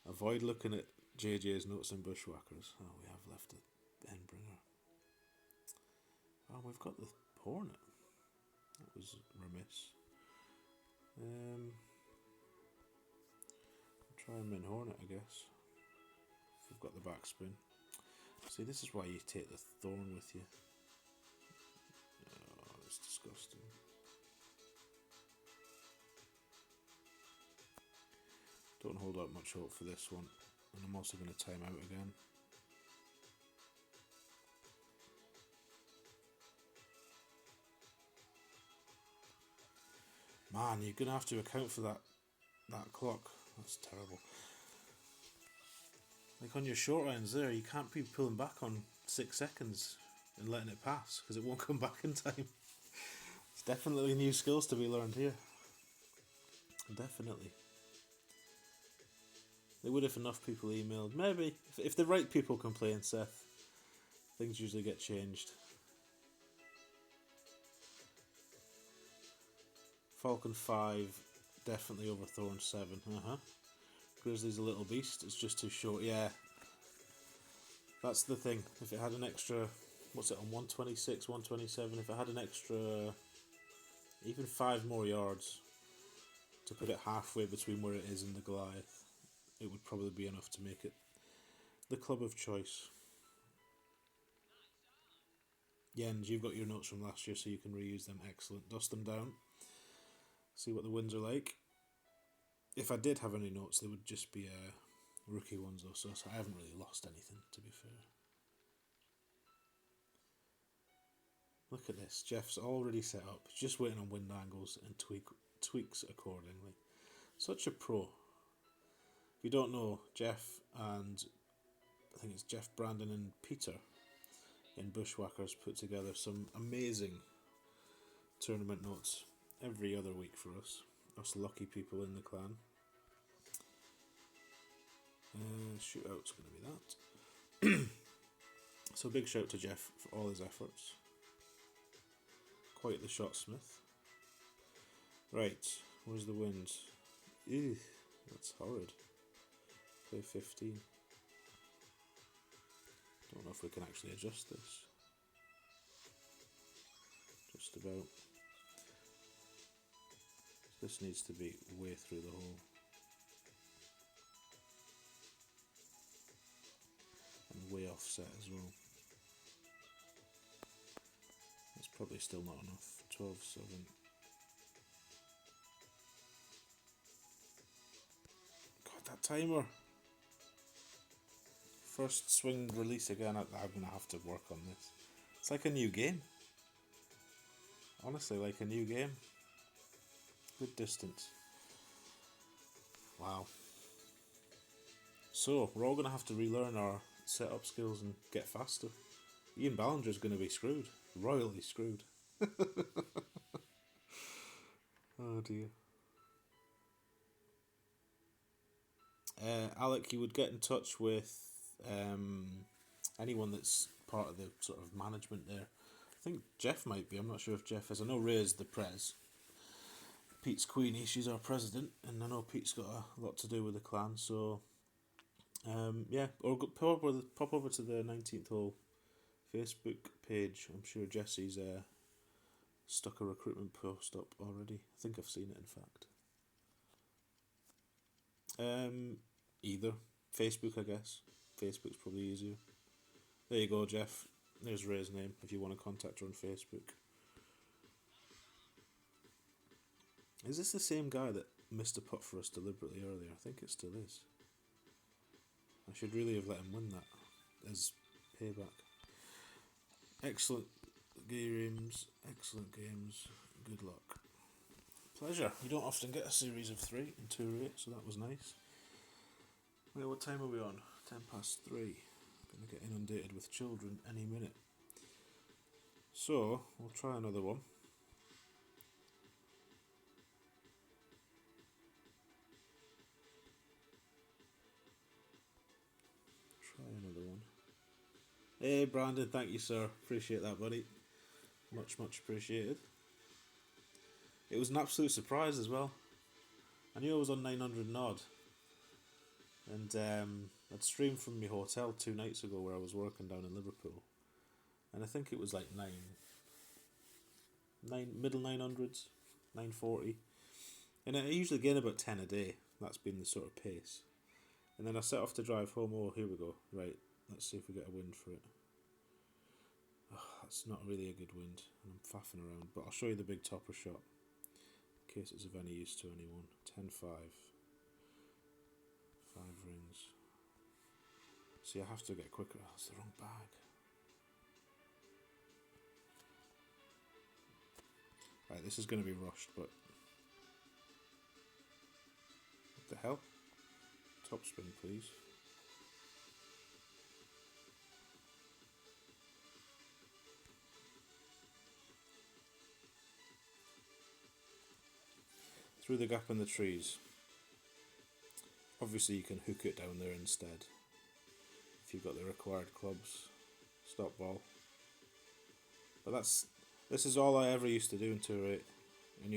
Avoid looking at JJ's notes and Bushwhackers. Oh, we have left the Endbringer. Oh, we've got the Hornet. That was remiss. Try and min Hornet, I guess. If we've got the backspin. See, this is why you take the Thorn with you. Oh, that's disgusting. Don't hold out much hope for this one. And I'm also going to time out again. Man, you're going to have to account for that clock. That's terrible. Like on your short irons there, you can't be pulling back on 6 seconds and letting it pass, because it won't come back in time. It's definitely new skills to be learned here. Definitely. They would if enough people emailed. Maybe. If the right people complain, Seth, things usually get changed. Falcon 5, definitely over Thorn 7. Grizzly's a little beast, it's just too short. Yeah. That's the thing. If it had an extra, what's it on 126, 127, if it had an extra, even 5 more yards to put it halfway between where it is and the Goliath, it would probably be enough to make it the club of choice. Jens, you've got your notes from last year, so you can reuse them. Excellent. Dust them down. See what the wins are like. If I did have any notes, they would just be rookie ones though, so I haven't really lost anything, to be fair. Look at this. Jeff's already set up, just waiting on wind angles and tweaks accordingly. Such a pro. If you don't know, Jeff and I think it's Jeff, Brandon and Peter in Bushwhackers put together some amazing tournament notes every other week for us lucky people in the clan. Shootout's going to be that. So big shout to Jeff for all his efforts. Quite the shotsmith. Right, where's the wind? Ew, that's horrid. Play 15. Don't know if we can actually adjust this. Just about. This needs to be way through the hole. And way offset as well. That's probably still not enough. 12-7. God, that timer! First swing release again. I'm going to have to work on this. It's like a new game. Honestly, like a new game. Good distance. Wow. So, we're all going to have to relearn our setup skills and get faster. Ian Ballinger's going to be screwed. Royally screwed. Oh dear. Alec, you would get in touch with anyone that's part of the sort of management there. I think Jeff might be. I'm not sure if Jeff is. I know Ray's the pres. Pete's Queenie, she's our president, and I know Pete's got a lot to do with the clan. So, yeah, or pop over to the 19th Hole Facebook page. I'm sure Jesse's stuck a recruitment post up already. I think I've seen it, in fact. Either Facebook, I guess. Facebook's probably easier. There you go, Jeff. There's Ray's name if you want to contact her on Facebook. Is this the same guy that missed a putt for us deliberately earlier? I think it still is. I should really have let him win that as payback. Excellent games. Excellent games. Good luck. Pleasure. You don't often get a series of 3 in 2 so that was nice. Wait, what time are we on? 3:10. Going to get inundated with children any minute. So, we'll try another one. Hey, Brandon, thank you, sir. Appreciate that, buddy. Much appreciated. It was an absolute surprise as well. I knew I was on 900 and odd. And I'd streamed from my hotel 2 nights ago where I was working down in Liverpool. And I think it was like middle 900s, 940. And I usually gain about 10 a day. That's been the sort of pace. And then I set off to drive home. Oh, here we go. Right, let's see if we get a wind for it. Oh, that's not really a good wind. I'm faffing around. But I'll show you the big topper shot. In case it's of any use to anyone. 10-5. 5 rings. See, I have to get quicker. Oh, it's the wrong bag. Right, this is going to be rushed, but... What the hell? Top spin, please. Through the gap in the trees. Obviously you can hook it down there instead. If you've got the required clubs. Stop ball. But this is all I ever used to do in Tour 8. And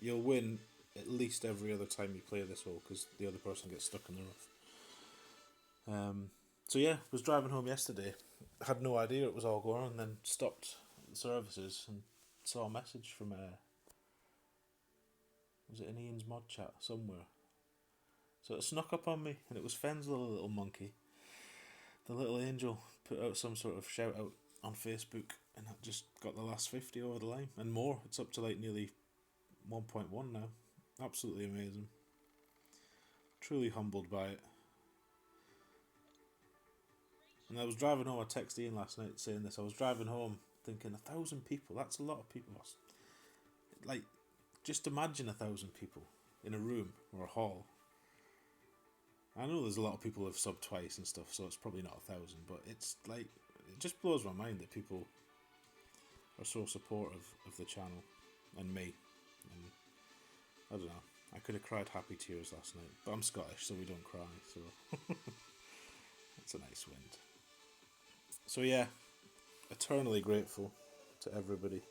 you'll win at least every other time you play this hole because the other person gets stuck in the rough. So yeah, was driving home yesterday. Had no idea it was all going on, and then stopped at the services and saw a message from was it an Ian's mod chat somewhere? So it snuck up on me, and it was Fenn's little monkey. The little angel put out some sort of shout out on Facebook, and that just got the last 50 over the line and more. It's up to like nearly 1.1 now. Absolutely amazing. Truly humbled by it. And I was driving home. I texted Ian last night saying this. I was driving home thinking 1,000 people. That's a lot of people. Like, just imagine 1,000 people in a room or a hall. I know there's a lot of people who've subbed twice and stuff, so it's probably not 1,000. But it's like, it just blows my mind that people are so supportive of the channel and me. And I don't know. I could have cried happy tears last night, but I'm Scottish, so we don't cry. So that's a nice wind. So yeah, eternally grateful to everybody.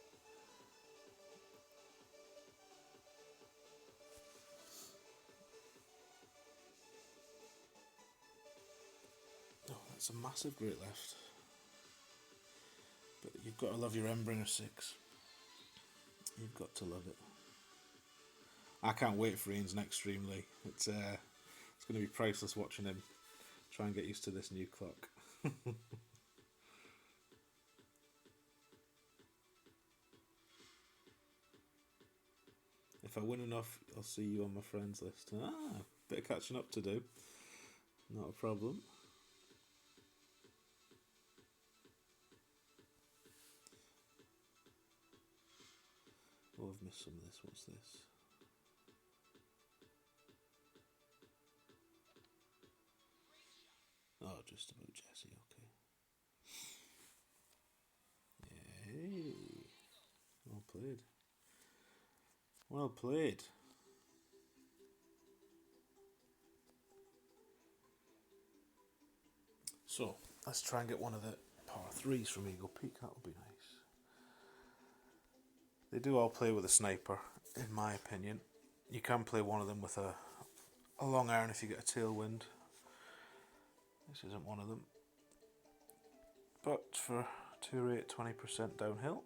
Oh, that's a massive great left. But you've got to love your Embringer 6. You've got to love it. I can't wait for Ian's next stream, Lee. It's going to be priceless watching him try and get used to this new clock. If I win enough, I'll see you on my friends list. Bit of catching up to do. Not a problem. Oh, I've missed some of this. What's this? Oh, just about Jesse, okay. played. Well played. So, let's try and get one of the par 3s from Eagle Peak. That would be nice. They do all play with a sniper, in my opinion. You can play one of them with a long iron if you get a tailwind. This isn't one of them. But for 2 rate, 20% downhill.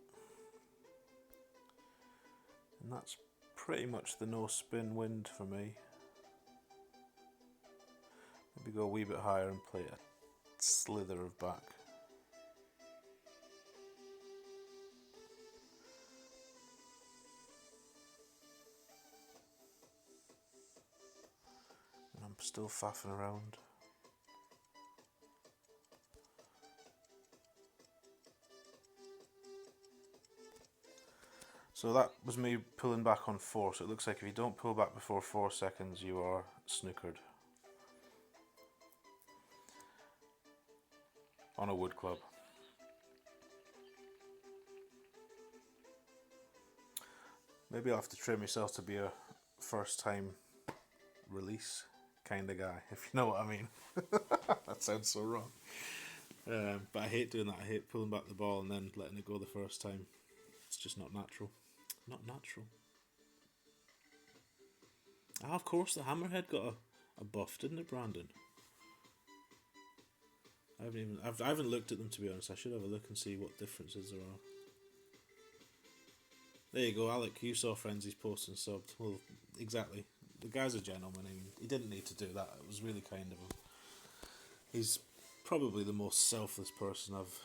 And that's pretty much the no spin wind for me. Maybe go a wee bit higher and play a slither of back. And I'm still faffing around. So that was me pulling back on 4, so it looks like if you don't pull back before 4 seconds, you are snookered. On a wood club. Maybe I'll have to train myself to be a first time release kind of guy, if you know what I mean. That sounds so wrong. But I hate doing that. I hate pulling back the ball and then letting it go the first time. It's just not natural. Not natural. Ah, of course, the hammerhead got a buff, didn't it, Brandon? I haven't looked at them, to be honest. I should have a look and see what differences there are. There you go, Alec. You saw Frenzy's post and subbed. Well, exactly. The guy's a gentleman. He didn't need to do that. It was really kind of him. He's probably the most selfless person I've...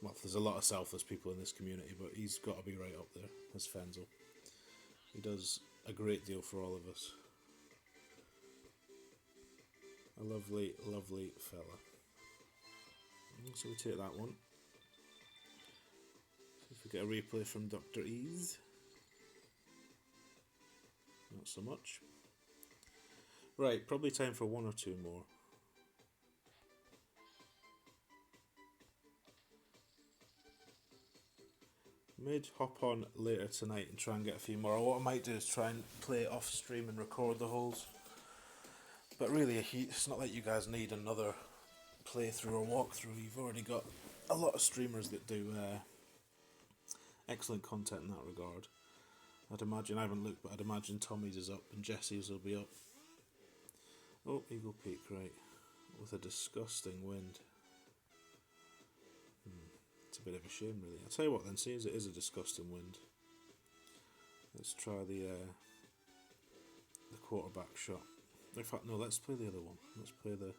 Well, there's a lot of selfless people in this community, but he's got to be right up there as Fenzel. He does a great deal for all of us. A lovely, lovely fella. So we take that one. See if we get a replay from Dr. Ease. Not so much. Right, probably time for 1 or 2 more. May hop on later tonight and try and get a few more. What I might do is try and play it off stream and record the holes. But really, it's not like you guys need another playthrough or walkthrough. You've already got a lot of streamers that do excellent content in that regard. I'd imagine, I haven't looked, but I'd imagine Tommy's is up and Jesse's will be up. Oh, Eagle Peak, right. With a disgusting wind. It's a bit of a shame, really. I'll tell you what then, see as it is a disgusting wind. Let's try the quarterback shot. In fact, no, let's play the other one. Let's play the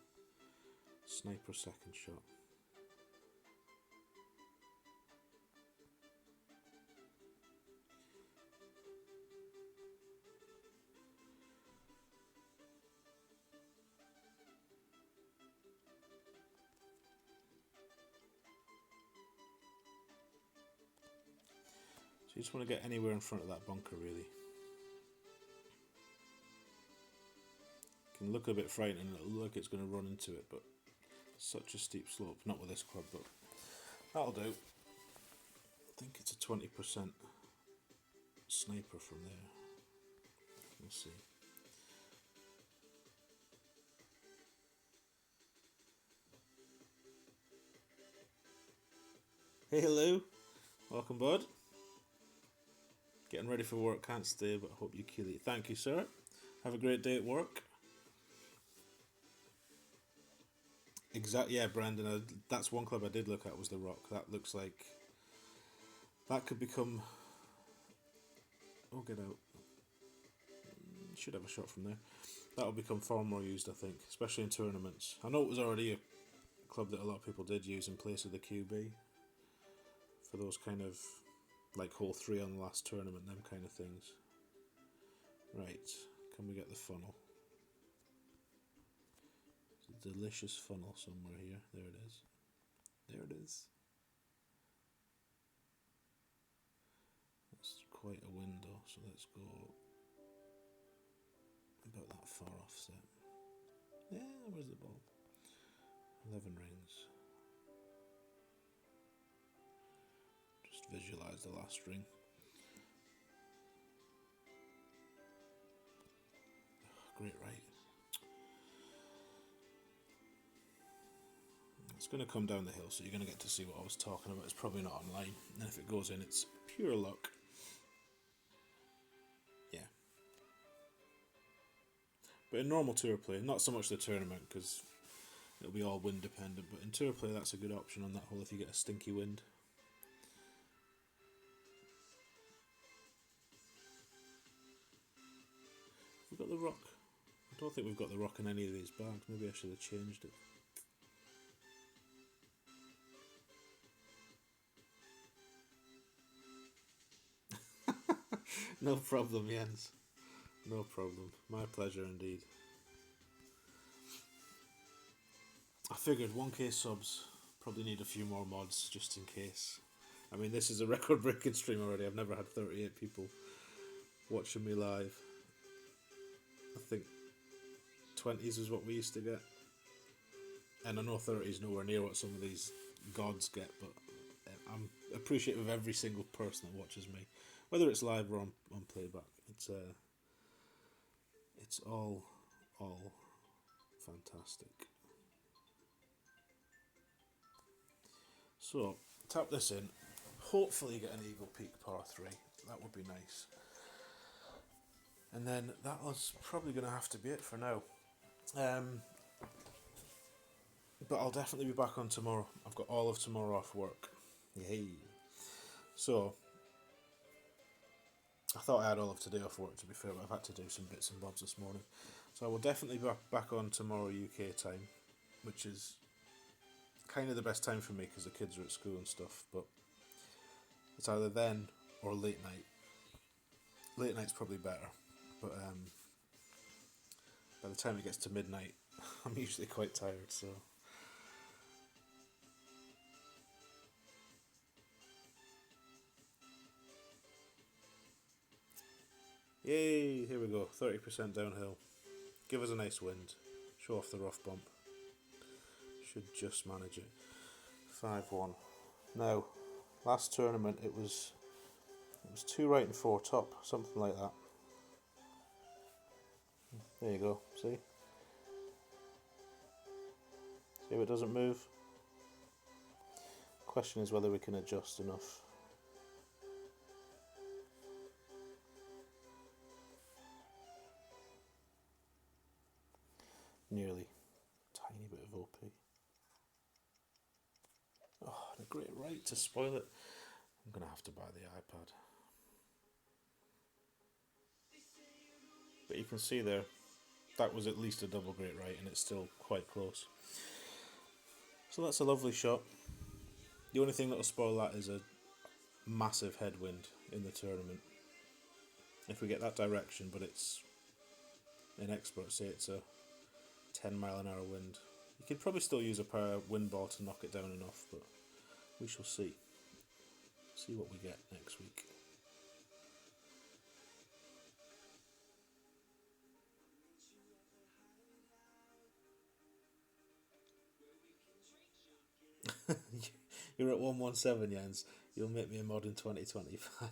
sniper second shot. So you just want to get anywhere in front of that bunker, really. It can look a bit frightening, it'll look like it's going to run into it, but such a steep slope. Not with this club, but that'll do. I think it's a 20% sniper from there. We'll see. Hey, hello. Welcome, bud. Getting ready for work, can't stay, but hope you kill it. Thank you, sir. Have a great day at work. Exactly, yeah, Brandon. That's one club I did look at, was the Rock. That looks like that could become. Oh, get out! Should have a shot from there. That'll become far more used, I think, especially in tournaments. I know it was already a club that a lot of people did use in place of the QB for those kind of like hole 3 on the last tournament, them kind of things. Right, can we get the funnel? It's a delicious funnel somewhere here. There it is. There it is. That's quite a window, so let's go about that far offset. Yeah, where's the ball? 11 rings. Just visualise the last ring. great right. It's going to come down the hill, so you're going to get to see what I was talking about. It's probably not online, and if it goes in, it's pure luck. Yeah. But in normal tour play, not so much the tournament, because it'll be all wind dependent, but in tour play, that's a good option on that hole if you get a stinky wind. We've got the rock. I don't think we've got the rock in any of these bags. Maybe I should have changed it. No problem, Jens. No problem. My pleasure indeed. I figured 1k subs, probably need a few more mods just in case. I mean, this is a record breaking stream already. I've never had 38 people watching me live. I think 20s is what we used to get. And I know 30 is nowhere near what some of these gods get, but I'm appreciative of every single person that watches me. Whether it's live or on playback. It's all fantastic. So, tap this in. Hopefully get an Eagle Peak par 3. That would be nice. And then that was probably going to have to be it for now. But I'll definitely be back on tomorrow. I've got all of tomorrow off work. Yay. So, I thought I had all of today off work, to be fair, but I've had to do some bits and bobs this morning. So I will definitely be back on tomorrow UK time, which is kind of the best time for me because the kids are at school and stuff, but it's either then or late night. Late night's probably better, but by the time it gets to midnight, I'm usually quite tired, so... Yay, here we go, 30% downhill. Give us a nice wind. Show off the rough bump. Should just manage it. 5-1. Now, last tournament it was 2 right and 4 top, something like that. There you go, see? See how it doesn't move? Question is whether we can adjust enough. Nearly. Tiny bit of OP. Oh, and a great right to spoil it. I'm going to have to buy the iPad. But you can see there, that was at least a double great right, and it's still quite close. So that's a lovely shot. The only thing that will spoil that is a massive headwind in the tournament. If we get that direction, but it's, in experts say it's a 10-mile-an-hour wind. You could probably still use a power wind ball to knock it down enough, but we shall see. See what we get next week. You're at 117, Jens. You'll make me a mod in 2025.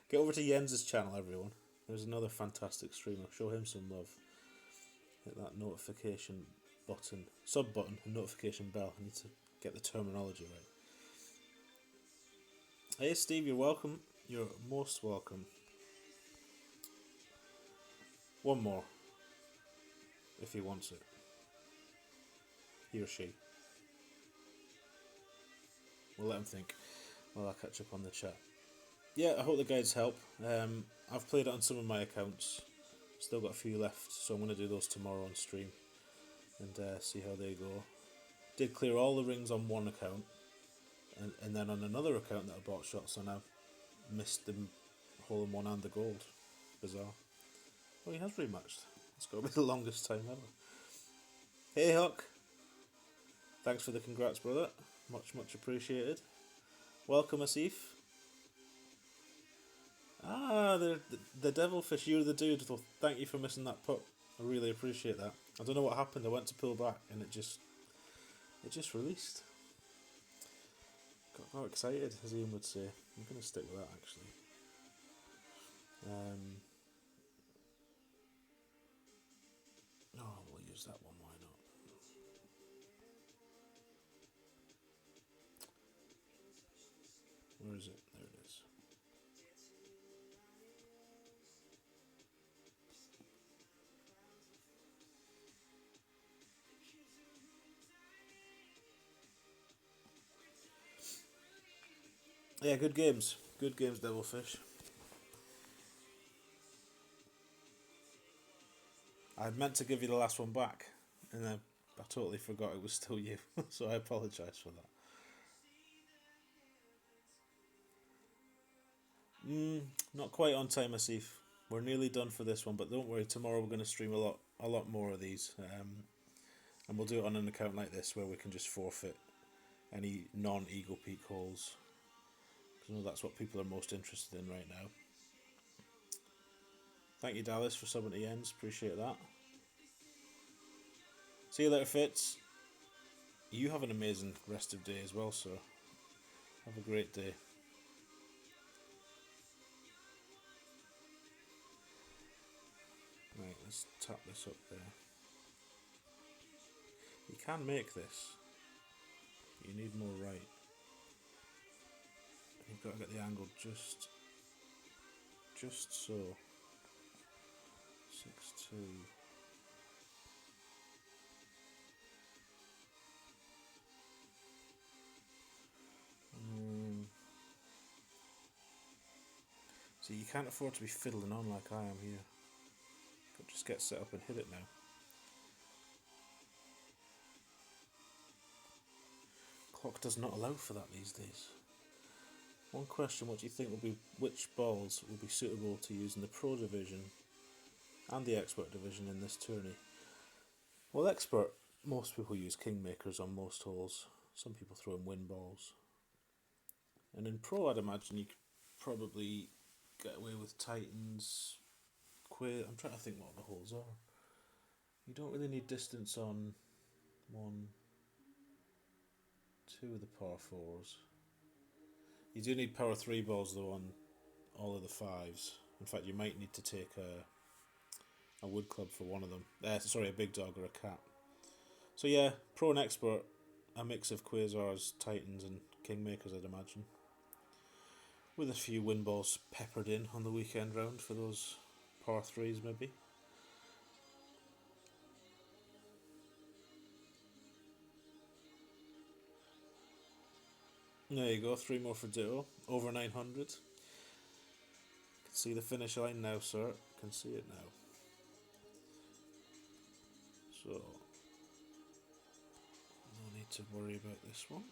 Get over to Jens's channel, everyone. There's another fantastic streamer. Show him some love. Hit that notification button, sub button, and notification bell. I need to get the terminology right. Hey Steve, you're welcome. You're most welcome. One more, if he wants it. He or she. We'll let him think while I catch up on the chat. Yeah, I hope the guides help. I've played it on some of my accounts. Still got a few left, so I'm going to do those tomorrow on stream and see how they go. Did clear all the rings on one account, and then on another account that I bought shots on, I missed the hole in one and the gold. Bizarre. Oh, he has rematched. It's got to be the longest time ever. Hey Huck, thanks for the congrats, brother. Much appreciated. Welcome, Asif. Ah, the devilfish, you're the dude. Well, thank you for missing that putt. I really appreciate that. I don't know what happened. I went to pull back and it just released. Got excited, as Ian would say. I'm going to stick with that, actually. Where is it? There it is. Yeah, good games. Good games, Devilfish. I meant to give you the last one back, and I totally forgot it was still you, so I apologise for that. Not quite on time, Asif. We're nearly done for this one, but don't worry. Tomorrow we're going to stream a lot more of these, and we'll do it on an account like this where we can just forfeit any non-Eagle Peak holes. Because I know that's what people are most interested in right now. Thank you, Dallas, for subbing to Jens. Appreciate that. See you later, Fitz. You have an amazing rest of day as well, sir. Have a great day. Right, let's tap this up there. You can make this. You need more right. You've got to get the angle just so. 6-2. See, you can't afford to be fiddling on like I am here. But just get set up and hit it now. Clock does not allow for that these days. One question: what do you think will be which balls will be suitable to use in the Pro Division and the Expert Division in this tourney? Well, Expert, most people use Kingmakers on most holes. Some people throw in win balls. And in Pro, I'd imagine you could probably get away with Titans, Quay. I'm trying to think what the holes are. You don't really need distance on 1, 2 of the par 4s. You do need power 3 balls though on all of the 5s. In fact, you might need to take a wood club for one of them. Sorry, a big dog or a cat. So yeah, Pro and Expert, a mix of Quasars, Titans and Kingmakers, I'd imagine. With a few win balls peppered in on the weekend round for those par 3s maybe. There you go, 3 more for Ditto. Over 900. Can see the finish line now, sir. Can see it now. So, no need to worry about this one.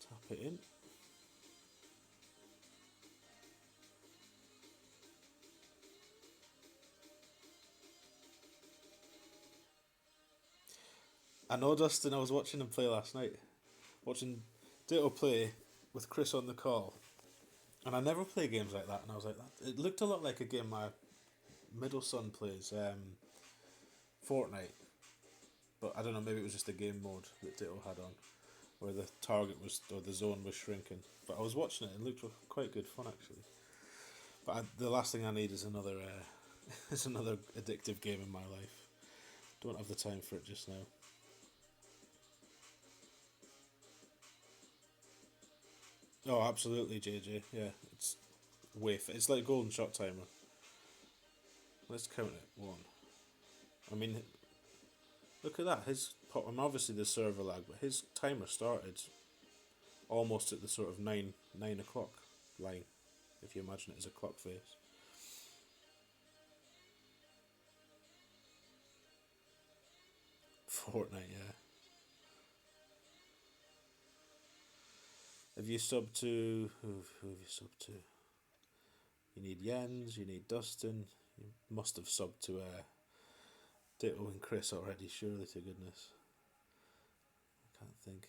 Tap it in. I know, Dustin, I was watching him play last night. Watching Ditto play with Chris on the call. And I never play games like that, and I was like, it looked a lot like a game my middle son plays, Fortnite. But I don't know, maybe it was just the game mode that Ditto had on, where the target was, or the zone was shrinking. But I was watching it, and it looked quite good fun actually. But the last thing I need is another is another addictive game in my life. Don't have the time for it just now. Oh, absolutely, JJ. Yeah, it's it's like golden shot timer. Let's count it. 1. I mean, look at that. Obviously the server lag, but his timer started almost at the sort of 9 o'clock line. If you imagine it as a clock face. Fortnite, yeah. Have you subbed to who have you subbed to? You need Jens, you need Dustin. You must have subbed to Ditto and Chris already, surely to goodness. I can't think.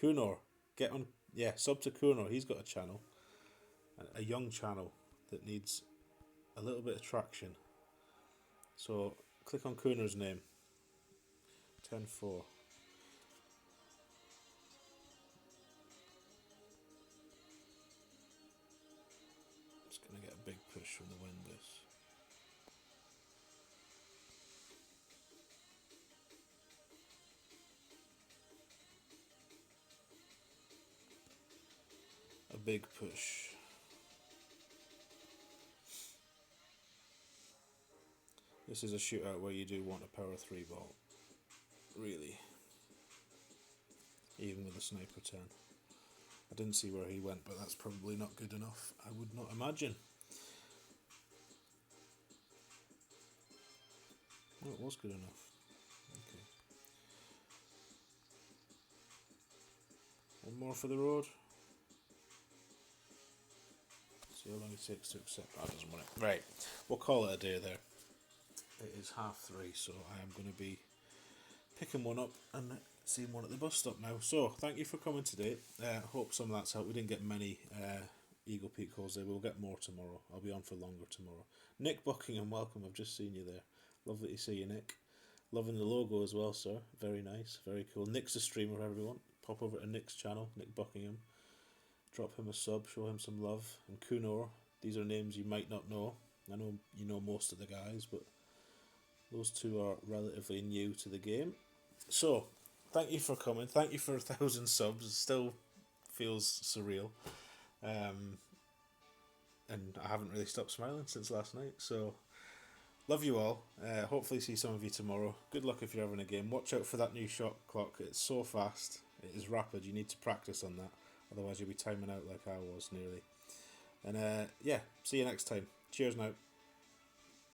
Kunor, get on. Yeah, sub to Kunor. He's got a channel, a young channel that needs a little bit of traction. So click on Kunor's name. 10-4. It's gonna get a big push from the wind. This. big push. This is a shootout where you do want a power 3 ball. Really. Even with a sniper 10. I didn't see where he went, but that's probably not good enough. I would not imagine. Oh, it was good enough. Okay. One more for the road. See how long it takes to accept. That doesn't want it. Right. We'll call it a day there. It is 3:30, so I am going to be picking one up and seeing one at the bus stop now. So, thank you for coming today. Hope some of that's helped. We didn't get many Eagle Peak calls there. We'll get more tomorrow. I'll be on for longer tomorrow. Nick Buckingham, welcome. I've just seen you there. Lovely to see you, Nick. Loving the logo as well, sir. Very nice. Very cool. Nick's a streamer, everyone. Pop over to Nick's channel, Nick Buckingham. Drop him a sub, show him some love. And Kunor. These are names you might not know. I know you know most of the guys, but those two are relatively new to the game. So, thank you for coming. Thank you for 1,000 subs. It still feels surreal. And I haven't really stopped smiling since last night. So, love you all. Hopefully see some of you tomorrow. Good luck if you're having a game. Watch out for that new shot clock. It's so fast. It is rapid. You need to practice on that. Otherwise you'll be timing out like I was nearly. And yeah, see you next time. Cheers now.